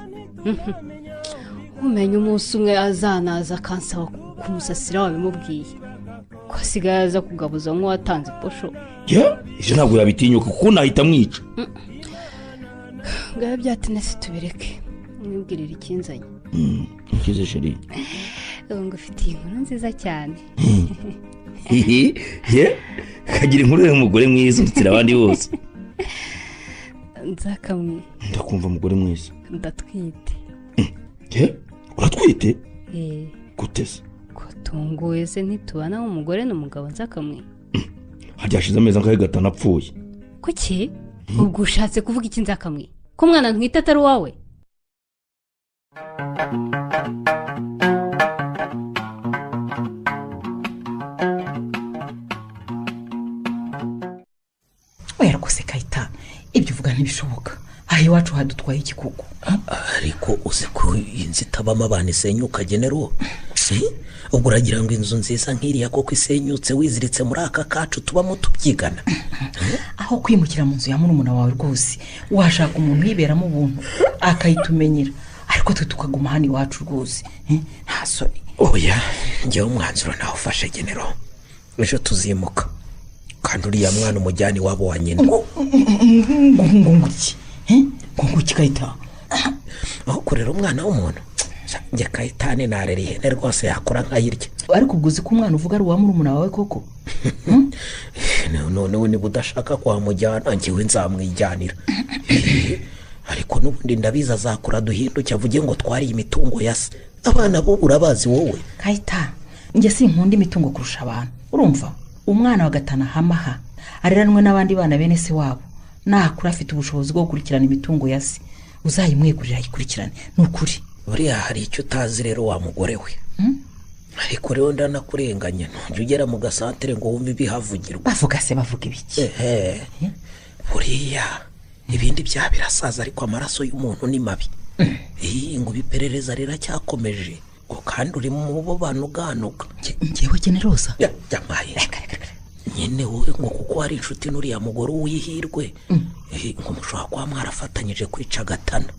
umenye umunsi umwe azanaza akansaba kumusasira wabimubwiye ko asigaye aza kugabuza nk'uwatanze posho ibyo ntabwo yabitinyuka kuko nahita mwica ngaho bya tennis tubireke mwibwirire ikinzanye kize sheri ngo ufitiye inkuru nziza cyane kagira inkuru y'umugore mwiza ndetse abandi bose nzakamwe ndakumva umugore mwiza ndatwite uratwite guteze kutunguwe se ntitubana nk'umugore n'umugabo nzakamwe haryashize amezi angahe gatanu apfuye kuki ubwo ushatse kuvuga iki nzakamwe ko umwana ntwite atari uwawe oya rwose Kayita ibyo uvuga ntibishoboka aha iwacu hadutwaye ikikugu ariko uzi ko inzu itabamo abantu isenyuka genero ubwo uragira ngo inzu nziza nk'iriya koko isenyutse wiziritse muri aka kacu tubamo tubyigana aho kwimukira mu nzu ya murumuna wawe rwose washaka umuntu yiberamo ubuntu akayitumenyera ariko twe tukaguma hano iwacu rwose nta soni oya njyewe umwanzuro nawe ufashe genero ejo tuzimuka kandi uriya mwana umujyani wabo wa nyina nguki Kayita aho kurera umwana w'umuntu njye Kayitani narera ihene rwose yakora nkayirya ariko ubwo uzi ko umwana uvuga ari uwa murumuna wawe koko noneho niba udashaka kuhamujyana njyewe nzamwijyanira ariko n'ubundi ndabizi azakura duhinduke avuge ngo twariye imitungo ya se abana bo urabazi wowe Kayita njye sinkunda imitungo kurusha abantu urumva umwana wa gatana hamaha areranwe n'abandi bana bene se wabo nakura afite ubushobozi bwo gukurikirana imitungo ya se uzayimwegurira ayikurikirane n'ukuri buriya hari icyo utazi rero wa mugore we ariko rero ndanakurenganya ntujye ugera mu gasantere ngo wumve ibihavugirwa bavuga se bavuga ibiki buriya ibindi byaha birasaza ariko amaraso y'umuntu ni mabi. Ngo ibiperereza riracyakomeje ngo kandi uri mu bo banuganuka. Ngewe generosa jamaye nyine wowe ngo kuko hari inshuti n'uriya mugore w'ihirwe ngo mushobora kuba mwarafatanyije kwica Gatana.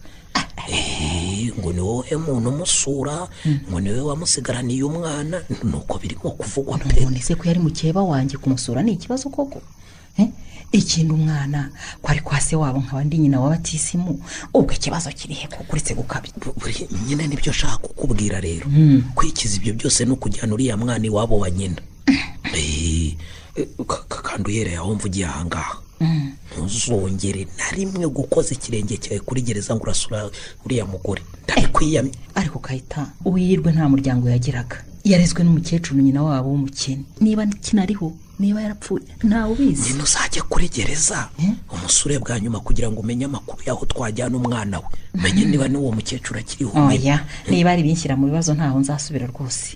Ngo ni wowe muntu umusura ngo ni wowe wamusigaraniye umwana nuko birimo kuvugwa pe. None se ko yari mukeba wanjye kumusura ni ikibazo koko? Ikindi umwana ko ari kwa se wabo nkaba ndi nyina wa batisimu ubwo ikibazo kirihe ko kuretse gukabya. Nyine nibyo shaka kukubwira rero kwikiza ibyo byose no kujyana uriya mwana iwabo wa nyina. Kandi uyereye aho mvugiye ahangaha ntuzongere na rimwe gukoza ikirenge cyawe kuri gereza ngo urasura uriya mugore ndabikwiyamye. Ariko Kayita uyirwe nta muryango yagiraga, yarezwe n'umukecuru nyina wabo w'umukene. Niba kinariho niba yarapfuye ntawe ubizi. Nyine uzajye kuri gereza umusure bwa nyuma kugira ngo umenye amakuru yaho twajyana umwana we, menye niba n'uwo mukecuru akiriho. Oya niba ari binshyira mu bibazo ntaho nzasubira rwose.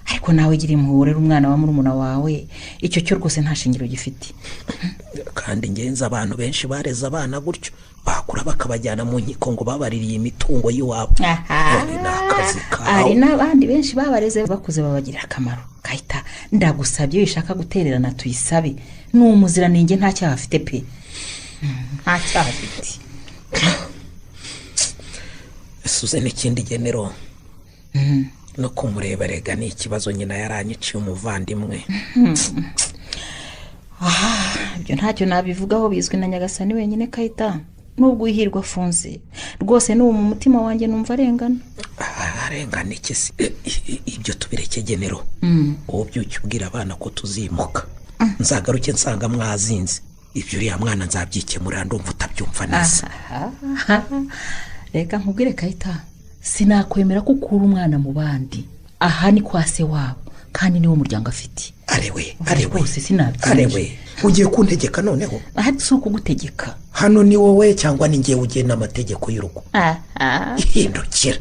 Ariko nawe gira impuhwe umwana wa murumuna wawe, icyo cyo rwose nta shingiro gifite. Kandi ngenza abantu benshi bareza abana gutyo bakura bakabajyana mu nkiko ngo babaririye imitungo y'iwabo. Ari n'abandi benshi babareze bakuze babagirira akamaro. Kayita ndagusabye wishaka gutererana tuyisabe, n'umuziranenge nta cyaha afite pe, nta cyaha afite. Suze n'ikindi genero no kumureba rega ni ikibazo nyina yaranyiciye umuvandimwe. Ibyo ntacyo nabivugaho bizwi na Nyagasani wenyine Kayita. Nubwo uhirwa afunze rwose n'uwo mu mutima wanjye numva arengana. Arengana iki se? Ibyo tubireke genero. Wowe byuki ubwira abana ko tuzimuka, nzagaruke nsanga mwazinze. Ibyo uriya mwana nzabyikemura ndumva utabyumva neza. Reka nkubwire Kayita, sinakwemera ko ukura umwana mu bandi. Aha ni kwa se wabo kandi niwo muryango afite. Arewe rwose sinabyinje. Arewe ugiye kuntegeka noneho? Ahari si ukugutegeka. Hano ni wowe cyangwa ni ngewe ugena amategeko y'urugo? Hindukira.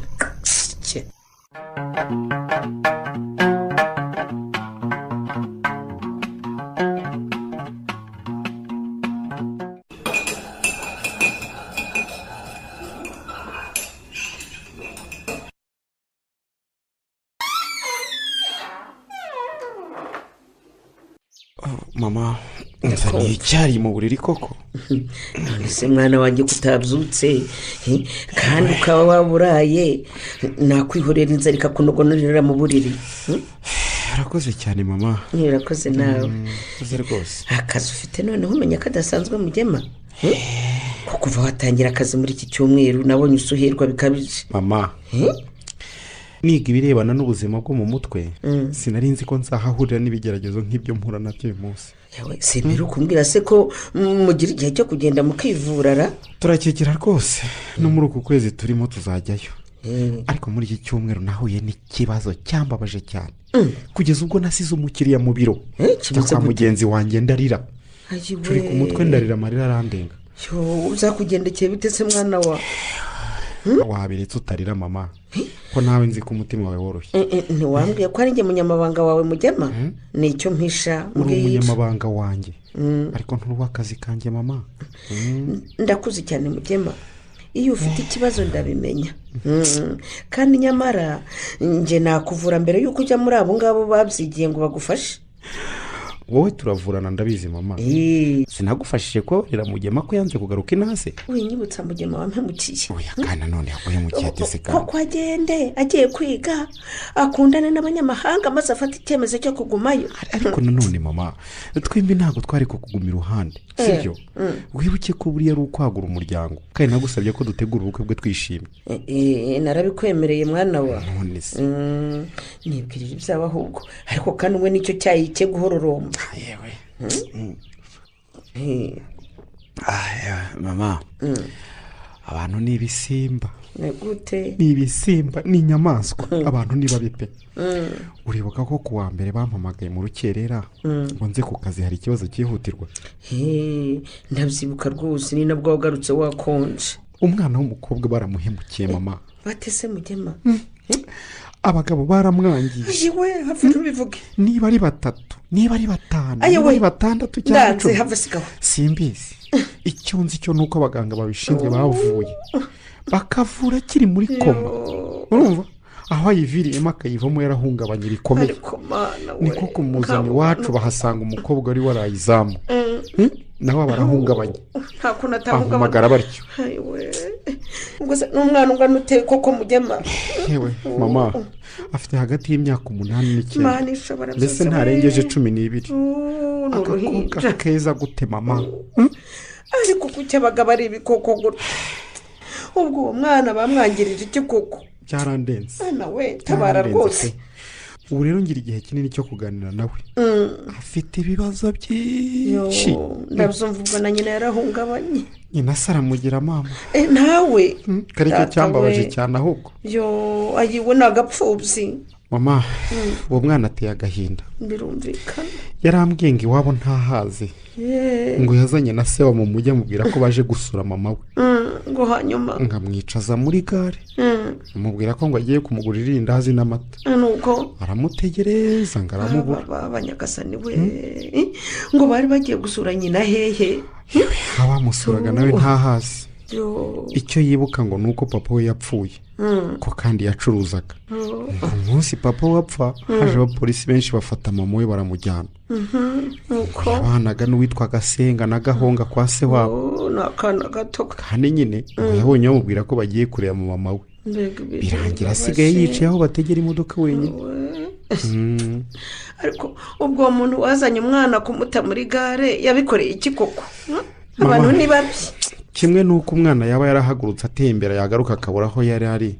Mama nzaniye icyari mu buriri koko. None se mwana wanjye kutabyutse kandi ukaba waburaye nakwihorera inzara ikakunogonorera mu buriri. Arakoze cyane mama. Irakoze nawe. Uze rwose. Akazi ufite noneho umenya kadasanzwe Mugema. Kuva watangira akazi muri iki cyumweru nabonye usuherwa bikabije. Mama niga ibirebana n'ubuzima bwo mu mutwe sinari nzi ko nzahahurira n'ibigeragezo nk'ibyo mpura nabyo uyu munsi. Yawe simbiru kumbwira se ko mugira igihe cyo kugenda mukivurara? Turakekera rwose no muri uku kwezi turimo tuzajyayo. Ariko muri iki cyumweru nahuye n'ikibazo cyambabaje cyane kugeza ubwo nasize umukiriya mu biro cyangwa mugenzi wanjye ndarira. Turi ku mutwe ndarira amarira arandenga. Uzakugendekeye bite se mwana wa? Wabiretse utarira mama ko nawe nzi ko umutima wawe woroshye. Ntiwambwiye ko ari njye munyamabanga wawe Mugema? Nicyo mpisha mbwira. Umunyamabanga wanjye ariko nturuwa akazi kanjye mama. Ndakuzi cyane Mugema, iyo ufite ikibazo ndabimenya. Kandi nyamara nje nakuvura mbere yuko ujya muri abo ngabo babyigiye ngo bagufashe. Wowe turavurana ndabizi mama. Sinagufashije ko Mugema ko yanze kugaruka inase. Winyibutsa Mugema wampemukiye. Oya kana none yaguhemukiye atese kandi. Ko agende agiye kwiga akundane n'abanyamahanga maze afata icyemezo cyo kugumayo. Ariko nanone mama twimbi ntago twari kukuguma iruhande. Sibyo? Wibuke ko buri yari ukwagura umuryango. Kandi nagusabye ko dutegura ubukwe bwe twishimye. Narabikwemereye mwana wa. None se. Nibwirije byaba ahubwo. Ariko kandi we nicyo cyayi cye guhororoma. Yewe. Mama. Abantu ni ibisimba. Negute? Ni ibisimba, ni inyamaswa. Abantu ni babi pe. Uribuka ko kuwa mbere bampamagaye mu rukerera ngo nze ku kazi hari ikibazo cyihutirwa. Ndabyibuka rwose ni nabwo wagarutse wakonje. Umwana w'umukobwa baramuhemukiye mama. Batese Mugema. Abagabo baramwangiye. Yewe hafi rubivuge. Niba ari batatu, niba ari batanu, niba ari batandatu cyangwa ndanze have sigaho. Simbizi. icyo nzi cyo ni uko abaganga babishinzwe bavuye bakavura akiri muri koma urumva aho ayiviriyemo akayivamo yarahungabanye rikomeye niko kumuzana iwacu bahasanga umukobwa wari warayizamu nawe barahungabanye nta kuntu atahungabanye ahumagara batyo ubwo se n'umwana ungana uteye koko Mugema yewe mama afite hagati y'imyaka 8 n'9 mbese ntarengeje 12 agakobwa keza gute mama ariko kucyabaga bari ibikoko gute ubwo uwo mwana bamwangirije iki koko byarandenze nawe tabara rwose ubu rero ngira igihe kinini cyo kuganira nawe afite ibibazo byinshi ndabuzumva ubwo na nyina yarahungabanye nyina saramugira mama nawe karicyo cyambabaje cyane ahubwo ayiwe nagapfubyi mama uwo mwana ateye agahinda birumvikana yarambwiye ngo iwabo ntahaze ngo yazanye na se wa mu mujyi amubwira ko baje gusura mama we ngo hanyuma nkamwicaza muri gare amubwira ko ngo agiye kumugurira irindazi n'amata nuko aramutegereza ngo aramubura abanyagasani we ngo bari bagiye gusura nyina hehe abamusuraga nawe ntahaze icyo yibuka ngo nuko papa we yapfuye ko kandi yacuruzaga umunsi papa we apfa haje abapolisi benshi bafata mama we baramujyana yabanaga n'uwitwa Gasenga na Gahonga kwa se wabo n'akana gato kandi nyine yabonye bamubwira ko bagiye kureba mu mama we birangira asigaye yicaye aho bategera imodoka wenyine ariko ubwo uwo muntu wazanye umwana kumuta muri gare yabikoreye iki koko abantu ni babi kimwe nuko umwana yaba yarahagurutse atembera yagaruka akabura aho yari ari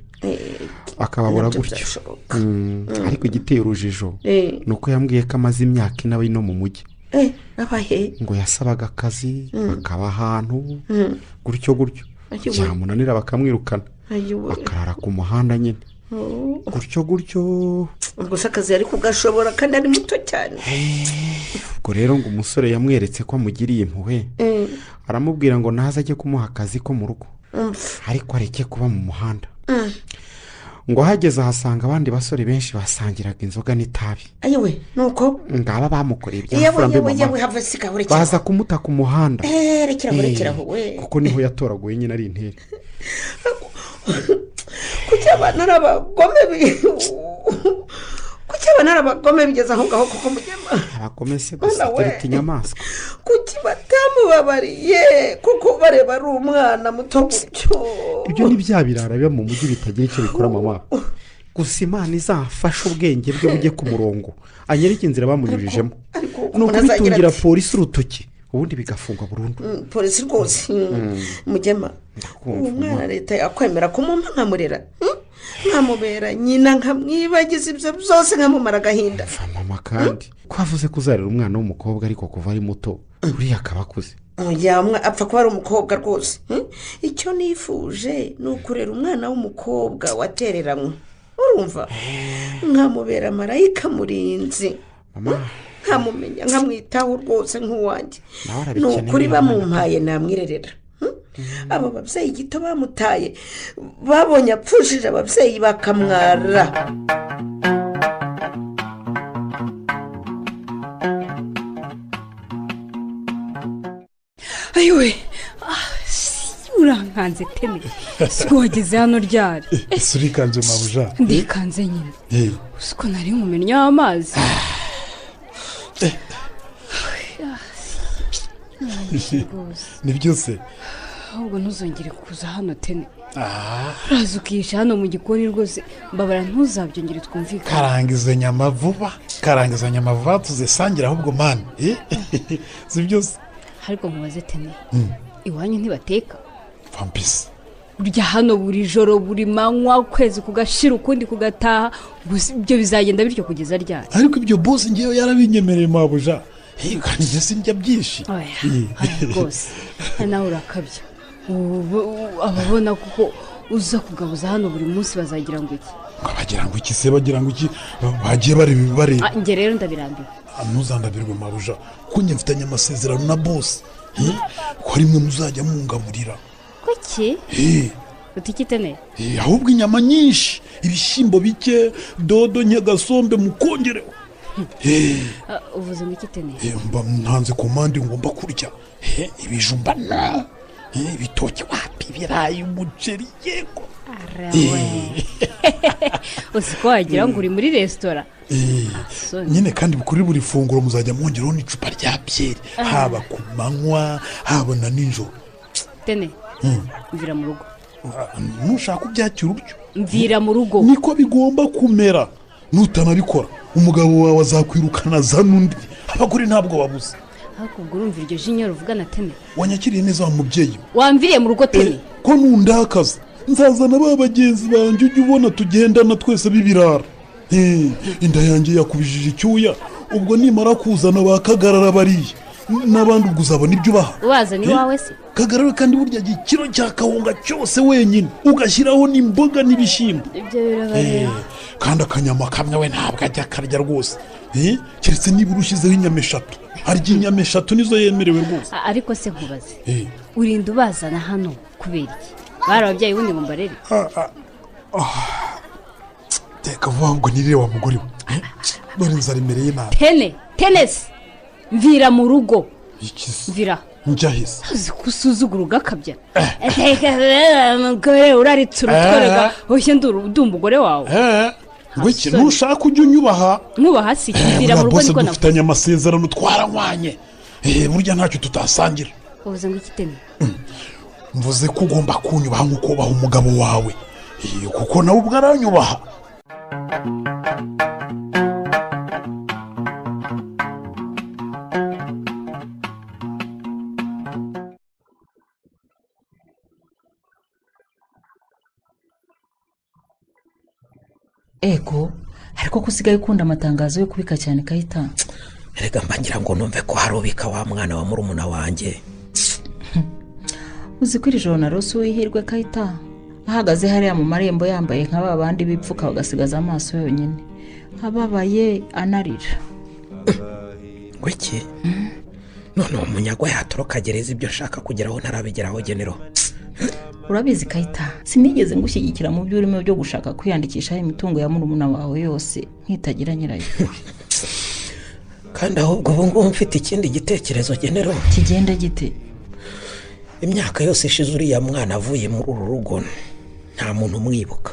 akababura gutyo ariko igiteye urujijo nuko yambwiye ko amaze imyaka ine ari no mu mujyi ngo yasabaga akazi bakaba ahantu gutyo byamunanira bakamwirukana akarara ku muhanda nyine gutyo ubwo se akazi yari kugashobora kandi ari muto cyane ubwo rero ngo umusore yamweretse ko amugiriye impuhwe aramubwira ngo naze ajye kumuha akazi ko mu rugo ariko areke kuba mu muhanda ngo ahageze ahasanga abandi basore benshi basangiraga inzoga n'itabi ayiwe nuko ngaba bamukoreye ibyafura mbi mama baza kumuta ku muhanda rekeraho we kuko niho yatoraguye nyine ari intere kuki abana ari abagome bigeze aho ngaho kuko Mugema abagome se gusa turita inyamaswa kuki batamubabariye kuko bareba ari umwana muto gutyo ibyo ni bya birara biba mu mujyi bitagira icyo bikora mama gusa Imana izafasha ubwenge bwe bujye ku murongo anyereke inzira bamunyujijemo ni ukubitungira polisi urutoki ubundi bigafungwa burundu polisi rwose Mugema umwana leta yakwemera kumumpa nkamurera nkamubera nyina nkamwibagiza ibyo byose nkamumara agahinda mama kandi kwavuze kuzarira umwana w'umukobwa ariko kuva ari muto uriya akaba akuze apfa kuba ari umukobwa rwose icyo nifuje ni ukurera umwana w'umukobwa watereranywe urumva nkamubera marayika murinzi nkamumenya nkamwitaho rwose nk'uwanjye ni ukuri bamumpaye namwirerera abo babyeyi gito bamutaye babonye apfushije ababyeyi bakamwara ayiwe urankanze teme siko wageze hano ryari ese urikanze mabuja ndikanze nyine siko nari nkumenya amazi ni byose ahubwo ntuzongere kuza hano tene uraza ukisha hano mu gikoni rwose mbabara ntuzabyongere twumvikane karangiza nyama vuba tuzisangira ahubwo mani si byose ariko nkubaze tene iwanyu ntibateka vampisi urya hano buri joro buri manywa ukwezi kugashira ukundi kugataha ibyo bizagenda bityo kugeza ryari ariko ibyo bosi ngewe yarabinyemereye mabuja kandi njye sinjya byinshi rwose nawe urakabya ababona kuko uza kugabuza hano buri munsi bazagira ngo iki bagira ngo iki se bagira ngo iki bagiye bareba ibibareba njye rero ndabirambiwe ntuzandabirwe mabuja kuko njye mfitanye amasezerano na bosi ko rimwe muzajya mungaburira kuki utikitene ahubwo inyama nyinshi ibishyimbo bike dodo nyagasombe mukongereho uvuze ngo iki tene mba ntanze komande ngomba kurya ibijumba na ibitoki wapi ibirayi umuceri yego uzi ko wagira ngo uri muri resitora nyine kandi kuri buri funguro muzajya mwongeraho n'icupa rya byeri haba ku manywa haba na nijoro tene mvira mu rugo nushaka ubyakira ubyo mvira mu rugo niko bigomba kumera nutanabikora umugabo wawe azakwirukana za n'undi abagore ntabwo babuze ariko ubwo urumva iryo jinya ruvugana tene wanyakiriye neza wa mubyeyi wamviriye mu rugo tene ko nundakaza nzazana ba bagenzi banjye ujya ubona tugendana twese b'ibirara inda yanjye yakubijije icyuya ubwo nimara kuzana bakagarara bariya n'abandi ubwo uzabona ibyo ubaha ubazanye iwawe se kagarara kandi burya igikiro cya kawunga cyose wenyine ugashyiraho n'imboga n'ibishyimbo ibyo birabareba kandi akanyama kamwe we ntabwo ajya akarya rwose keretse niba urushyizeho inyama eshatu harya inyama eshatu nizo yemerewe rwose ariko se nkubaze urinda ubazana hano kubera iki bari ababyeyi bundi ngo mbarebe teka vuba ahubwo nirire wa mugore we dore inzara imereye nabi tenesi mvira mu rugo mvira njyahise uzi ko usuzugura ugakabya mugore uraritse urutwerega ushye ndi umugore wawe ngo iki nushaka ujya unyubaha mwubaha si mvira mu rugo niko dufitanye amasezerano twaranywanye burya ntacyo tutasangira uvuze ngo iki tene mvuze ko ugomba kunyubaha nk'uko ubaha umugabo wawe kuko nawe ubwo aranyubaha ego ariko ko usigaye ukunda amatangazo yo kubika cyane Kayita reka mbangira ngo numve ko harubika wa mwana wa murumuna wanjye uzi ko iri joro narose uwihirwe Kayita ahagaze hariya mu marembo yambaye nka ba bandi bipfuka bagasigaza amaso yonyine ababaye anarira gwiki none umunyagwa yatoroka agereza ibyo nshaka kugeraho ntarabigeraho genero urabizi Kayita sinigeze ngushyigikira mu byo urimo byo gushaka kwiyandikishaho imitungo ya murumuna wawe yose nkitagira nyirayo kandi ahubwo ubu ngubu mfite ikindi gitekerezo genero kigenda gite imyaka yose ishize uriya mwana avuye muri uru rugo nta muntu umwibuka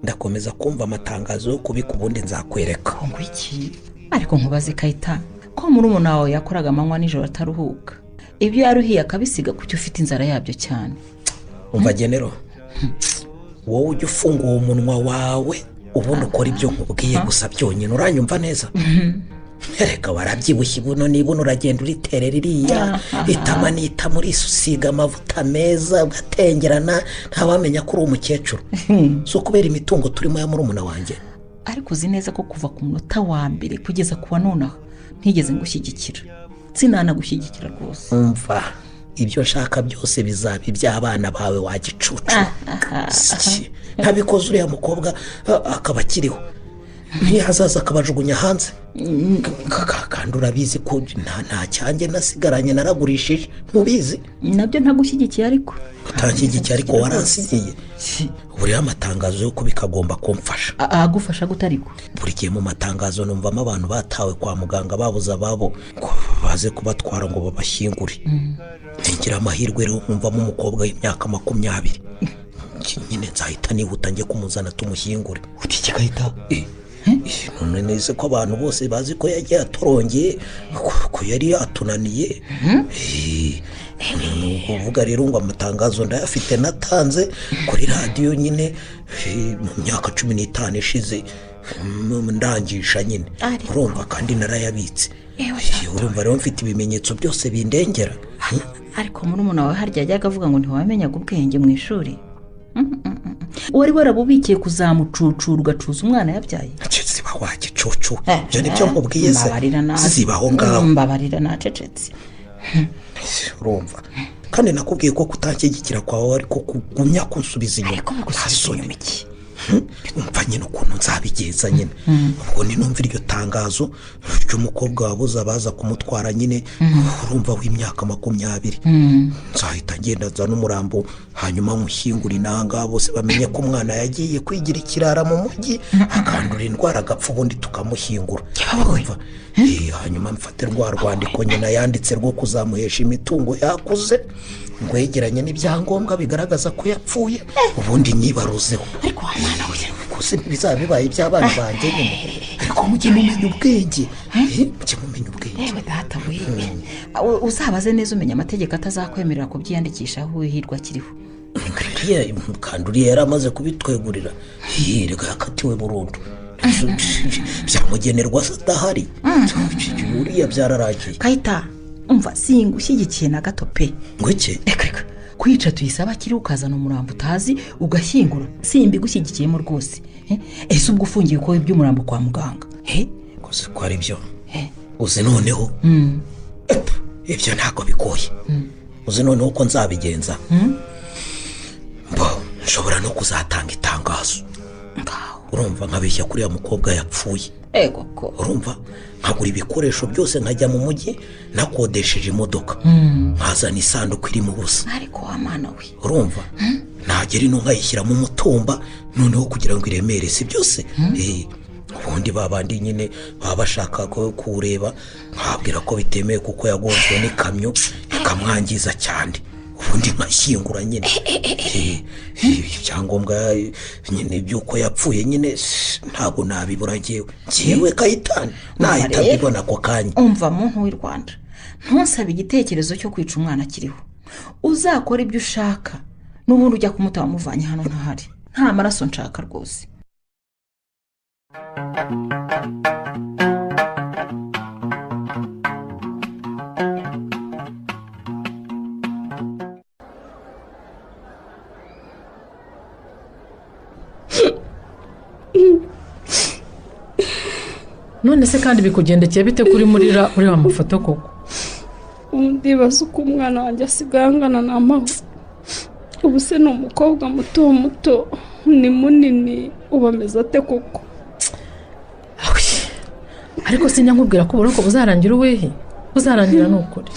ndakomeza kumva amatangazo yo kubika ubundi nzakwereka ngo iki ariko nkubaze Kayita ko murumuna wawe yakoraga amanywa nijoro ataruhuka ibyo yaruhiye akabisiga kuko ufite inzara yabyo cyane umva genero wowe ujya ufunga uwo munwa wawe ubundi ukora ibyo nkubwiye gusa byonyine uranyumva neza reka warabyibushye buno niba uragenda uriterera iriya itama n'itama urisusiga amavuta meza ugatengerana ntawamenya ko uri umukecuru si ukubera imitungo turimo ya murumuna wanjye ariko uzi neza ko kuva ku munota wa mbere kugeza ku wa nonaha ntigeze ngushyigikira sinanagushyigikira rwose umva ibyo nshaka byose bizaba iby'abana bawe wagicucu ntabikoze uriya mukobwa akaba akiriho ntihazaza akabajugunya hanze kandi urabizi ko nta cyanjye nasigaranye naragurishije ntubizi nabyo ntagushyigikiye ariko utanshyigikiye ariko waransigiye buriya amatangazo yo kubika agomba kumfasha agufasha gute ariko buri gihe mu matangazo numvamo abantu batawe kwa muganga babuze ababo ngo baze kubatwara ngo babashyingure ngira amahirwe rero nkumvamo umukobwa w'imyaka 20 nyine nzahita nihuta njye kumuzana tumushyingure utike Kayita none neze ko abantu bose bazi ko yagiye atorongeye ko yari yatunaniye uvuga rero ngo amatangazo ndayafite natanze kuri radiyo nyine mu myaka 15 ishize ndangisha nyine urumva kandi narayabitse urumva rero mfite ibimenyetso byose bindengera ariko murumuna wawe harya yajyaga avuga ngo ntiwamenyaga ubwenge mu ishuri wari warabubikiye kuzamucucura ugacuza umwana yabyaye ziba wagicucu ibyo nibyo nkubwiye se zibaho ngaho mbabarira nacecetse urumva kandi nakubwiye ko kutanshyigikira kwawe ariko kugumya kunsubiza inyuma ariko bigusubira iki mva nyine ukuntu nzabigenza nyine ubwo ninumva iryo tangazo ry'umukobwa wabuze abaza kumutwara nyine urumva w'imyaka 20 nzahita ngenda nzana umurambo hanyuma mushyingura inanga bose bamenye ko umwana yagiye kwigira ikirara mu mujyi akandura indwara agapfa ubundi tukamushyingura hanyuma mfate rwa rwandiko nyina yanditse rwo kuzamuhesha imitungo yakuze ngo yegeranye n'ibyangombwa bigaragaza ko yapfuye ubundi nibaruzeho ariko mwana we kose bizaba bibaye iby'abana banjye nyine ariko mujye mumenya ubwenge mujye mumenya ubwenge yewe data we uzabaze neza umenya amategeko atazakwemerera kubyiyandikisha aho uhirwa kiriho mukanduriye yaramaze kubitwegurira reka yakatiwe burundu byamugenerwa se adahari uriya byararagiye Kayita umva singushyigikiye na gato pe ngo iki reka kwica tuyisaba kiri ukazana umurambo utazi ugashyingura simbi gushyigikiyemo rwose ese ubwo ufungiye ko iby'umurambo kwa muganga gusa ko ari byo uzi noneho ibyo ntabwo bigoye uzi noneho ko nzabigenza nshobora no kuzatanga itangazo urumva nkabeshya kuriya mukobwa yapfuye ko urumva nkagura ibikoresho byose nkajya mu mujyi nakodesheje imodoka nkazana isanduku irimo ubusa ariko wamana we urumva nagera ino nkayishyiramo umutumba noneho kugira ngo iremere si byose ubundi babandi nyine baba bashaka kuwureba nkabwira ko bitemewe kuko yagonzwe n'ikamyo ikamwangiza cyane ubundi nkashyingura nyine ibyangombwa nyine by'uko yapfuye nyine ntabwo nabibura ngewe Kayitani nahita mbibona ako kanya umva muntu w'i Rwanda ntusabe igitekerezo cyo kwica umwana akiriho uzakora ibyo ushaka n'ubundi ujya kumuta wamuvanye hano ntahari nta maraso nshaka rwose none se kandi bikugendekeye bite kuri murira ureba amafoto koko ndibaza uko umwana wanjye asigaye angana n'amahu ubu se ni umukobwa muto ni munini uba ameze ate koko ariko sinyakubwira ko uburoko buzarangira uwehe buzarangira ni ukuri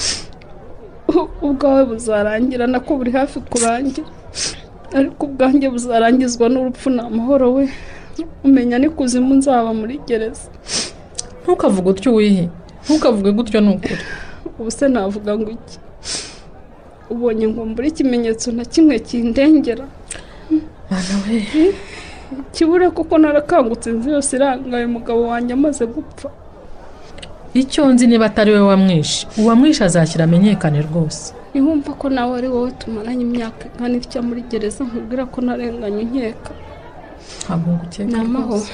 ubwawe buzarangira nako buri hafi kurangira ariko ubwanjye buzarangizwa n'urupfu ni amahoro we umenya ni kuzimu nzaba muri gereza ntukavuge utyo wihe ntukavuge gutyo ni ukuri ubu se navuga ngo iki ubonye ngo mbure ikimenyetso na kimwe kindengera mwana we kibure kuko narakangutse inzu yose irangaye umugabo wanjye amaze gupfa icyo nzi niba atari we wamwishe uwamwishe azashyira amenyekane rwose nihumva ko nawe ari wowe tumaranye imyaka ingana itya muri gereza nkubwira ko narenganye unkeka ntabwo ngukeka rwose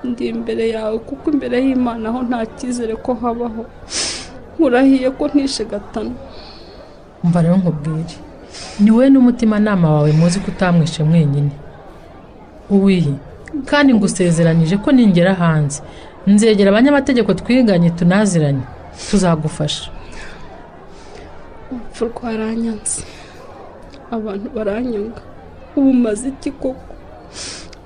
ndi imbere yawe kuko imbere y'Imana aho nta cyizere ko habaho nkurahiye ko ntishe gatano umva rero nkubwire ni wowe n'umutima nama wawe muzi ko utamwishe mwenyine uwihe kandi ngusezeranyije ko ningera hanze nzegera abanyamategeko twiganye tunaziranye tuzagufasha urupfu rwaranyanze abantu baranyunga ubu maze iki koko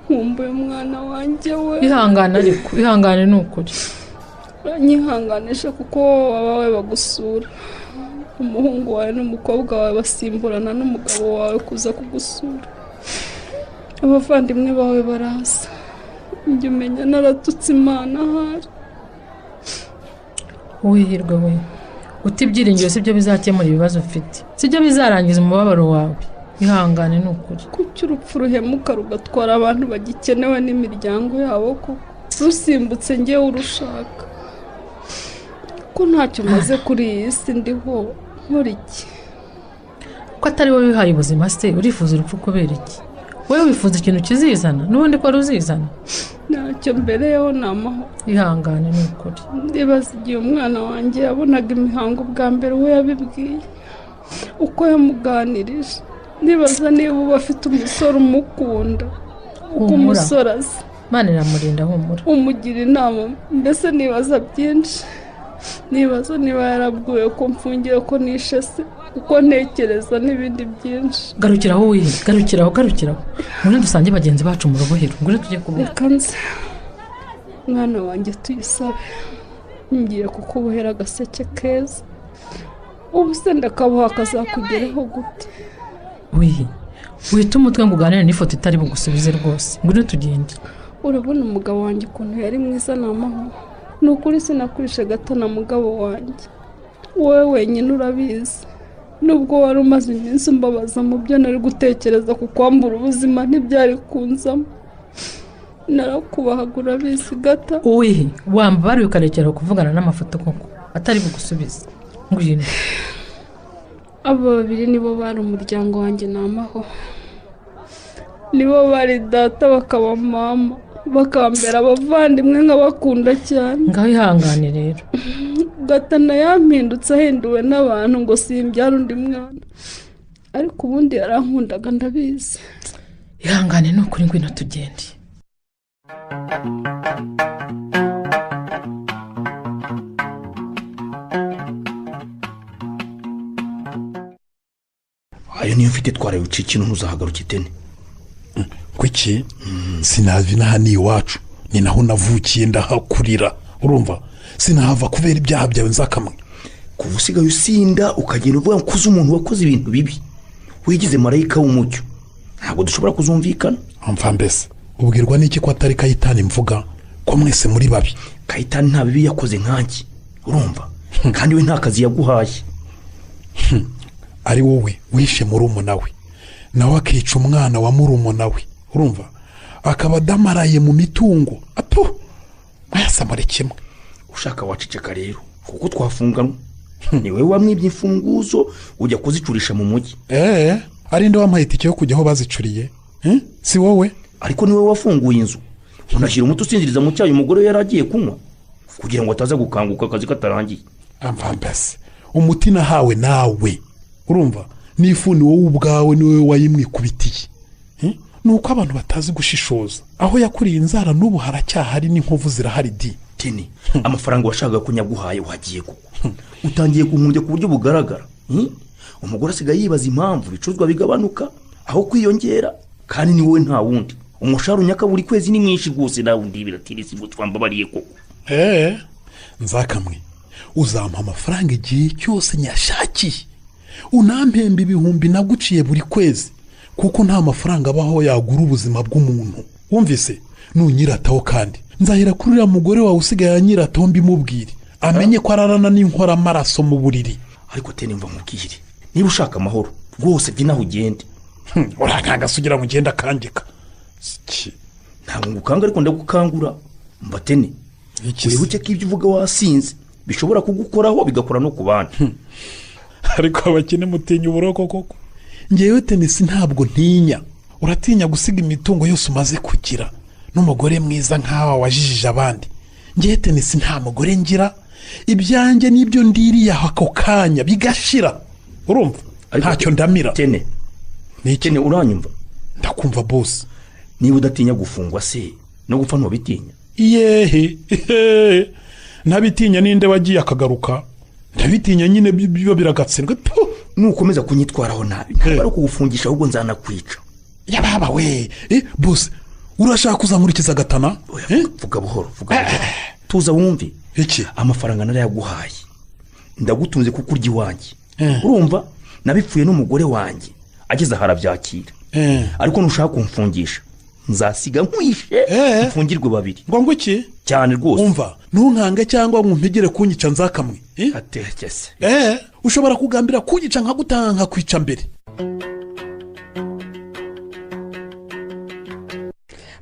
nkumbuye umwana wanjye we ihangane ariko ihangane ni ukuri nyihanganisha kuko abawe bagusura umuhungu wawe n'umukobwa wawe basimburana n'umugabo wawe kuza kugusura abavandimwe bawe baraza njye umenya naratutse Imana ahari wihirwe we uti ibyiringiro sibyo bizakemura ibibazo ufite sibyo bizarangiza umubabaro wawe ihangane ni ukuri kuki urupfu ruhemuka rugatwara abantu bagikenewe n'imiryango yabo ko rusimbutse ngewe urushaka ko ntacyo maze kuri iyi si ndiho nkora iki ko atari wowe wihaye ubuzima se urifuza urupfu kubera iki wowe wifuza ikintu kizizana n'ubundi ko ruzizana ntacyo mbereyeho ni amahoro ihangane ni ukuri ndibaza igihe umwana wanjye yabonaga imihango bwa mbere we yabibwiye uko yamuganirije ndibaza niba uba afite umusore umukunda uko umusore azi Imana iramurinda humura umugira inama mbese nibaza byinshi nibaza niba yarabwiwe ko mfungiye ko nishe se kuko ntekereza n'ibindi byinshi. garukiraho wihe, garukiraho ngwino dusange bagenzi bacu mu rubohero, ngwino tujye kuboha. Reka nze mwana wanjye tuyisabe, ngiye kukubohera agaseke keza, ubu se ndakaboha kazakugeraho gute? wihe wita umutwe ngo uganire n'ifoto itari bugusubize rwose, ngwino tugende. Urabona umugabo wanjye ukuntu yari mwiza n'amahoro, ni ukuri sinakurishe gato na mugabo wanjye, wowe wenyine urabizi. Nubwo wari umaze iminsi umbabaza mu byo nari gutekereza ku kwambura ubuzima ntibyari kunzamo, narakubahaga urabizi gata. wihe wambabariye ukarekera kuvugana n'amafoto koko atari bugusubize, ngwino. Aba babiri nibo bari umuryango wanjye n'amahoro, nibo bari data bakaba mama, bakambera abavandimwe nk'abakunda cyane. ngaho ihangane rero. Gatana yampindutse ahinduwe n'abantu ngo simbyara undi mwana, ariko ubundi yarankundaga ndabizi. ihangane ni ukuri, ngwino tugende. ayo niyo mfite twaraye uci ikintu ntuzahagaruke itene. kuki sinava inaha ni iwacu, ni naho navukiye ndahakurira, urumva sinahava kubera ibyaha byawe nzakamwe. kuva usigaye usinda ukagenda uvuga ko uzi umuntu wakoze ibintu bibi, wigize marayika w'umucyo, ntabwo dushobora kuzumvikana. mva mbese ubwirwa n'iki ko atari Kayitani mvuga, ko mwese muri babi? Kayitani nta bibi yakoze nkanjye, urumva, kandi we nta kazi yaguhaye. ari wowe wishe murumuna we, nawe akica umwana wa murumuna we, urumva, akaba adamaraye mu mitungo. apo mwayasamare kimwe. ushaka waceceka rero kuko twafunganwa. ni wowe wamwibye imfunguzo ujya kuzicurisha mu mujyi. ari nde wampaye itike yo kujya aho bazicuriye? si wowe? ariko ni wowe wafunguye inzu unashyira umuti usinziriza mu cyayi umugore we yari agiye kunywa kugira ngo ataza gukanguka akazi katarangiye. amva mbese umuti nahawe nawe, urumva, n'ifuni wowe ubwawe ni wowe wayimwikubitiye. nuko abantu batazi gushishoza, aho yakuriye inzara n'ubu haracyahari n'inkovu zirahari. tini amafaranga washakaga ko nyaguhaye wagiye kuko utangiye kunkumbya ku buryo bugaragara. umugore asigaye yibaza impamvu ibicuruzwa bigabanuka aho kwiyongera, kandi ni wowe nta wundi. umushahara unyaka buri kwezi ni mwinshi rwose, nawe ndibira tirisi ngo twambabariye koko. nzakamwe uzampa amafaranga igihe cyose nyashakiye, unampemba ibihumbi naguciye buri kwezi, kuko nta mafaranga abaho yagura ubuzima bw'umuntu, wumvise? nunyirataho kandi nzahera kuri uriya mugore wawe usigaye anyirataho mbimubwire, amenye ko ararana n'inkora amaraso mu buriri. ariko tene mva mubwire, niba ushaka amahoro rwose jya naho ugende. urankangase ugira ngo ugende akangika. ntabwo ngukanga ariko ndagukangura. mba tene wibuke ko ibyo uvuga wasinze bishobora kugukoraho bigakora no ku bandi. ariko abakene mutinya uburoko koko. ngewe tenisi ntabwo ntinya. uratinya gusiga imitungo yose umaze kugira n'umugore mwiza nk'awa wajijije abandi. ngewe tenisi nta mugore ngira, ibyanjye n'ibyo ndiriye ako kanya bigashira, urumva, ntacyo ndamira. tene ni uranyumva? ndakumva bose. niba udatinya gufungwa se no gupfa ntubitinya? yehe ntabitinya, ninde wagiye akagaruka? ndabitinya nyine, biba biragatsindwa. nukomeza kunyitwaraho nabi ntabwo ari kugufungisha ahubwo nzanakwica. yababa we bose urashaka kuzankurikiza gatana? vuga buhoro, vuga buhoro. tuza wumve. iki? amafaranga narayaguhaye, ndagutunze kuko urya iwanjye, urumva, nabipfuye n'umugore wanjye ageze ahara byakira. ariko nushaka kumfungisha nzasiga nkwishe mfungirwe babiri. ngo iki? cyane rwose. umva, ntunkange cyangwa nkumpegere kunyica nzakamwe. atekese. ushobora kugambira kunyica nkagutanga nkakwica mbere.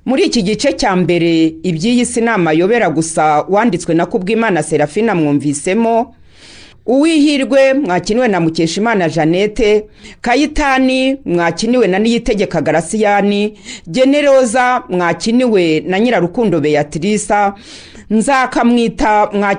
muri iki gice cya mbere iby'iyi si ni amayobera gusa wanditswe na Kubwimana Serafina mwumvisemo. Uwihirwe mwakiniwe na Mukeshimana Jeannette, Kayitani mwakiniwe na Niyitegeka Garasiyani, Generoza mwakiniwe na Nyirarukundo Beatrice, Nzakamwita mwakiniwe